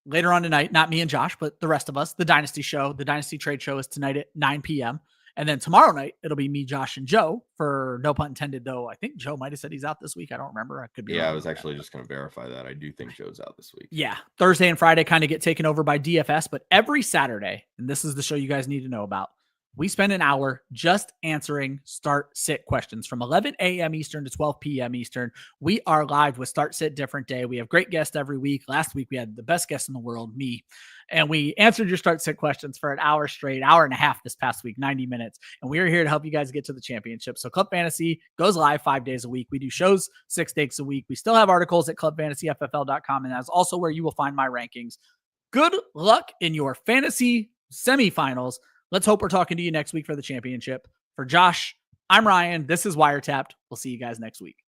later on tonight. Not me and Josh, but the rest of us. The Dynasty show, the Dynasty Trade Show is tonight at 9 p.m. And then tomorrow night, it'll be me, Josh, and Joe for no pun intended, though. I think Joe might have said he's out this week. I don't remember. I could be. Yeah, I was actually just going to verify that. I do think Joe's out this week. Yeah. Thursday and Friday kind of get taken over by DFS, but every Saturday, and this is the show you guys need to know about, we spend an hour just answering start-sit questions from 11 a.m. Eastern to 12 p.m. Eastern. We are live with Start-Sit Different Day. We have great guests every week. Last week, we had the best guest in the world, me. And we answered your start-sit questions for an hour straight, hour and a half this past week, 90 minutes. And we are here to help you guys get to the championship. So Club Fantasy goes live 5 days a week. We do shows 6 days a week. We still have articles at clubfantasyffl.com. And that's also where you will find my rankings. Good luck in your fantasy semifinals. Let's hope we're talking to you next week for the championship. For Josh, I'm Ryan. This is WireTapped. We'll see you guys next week.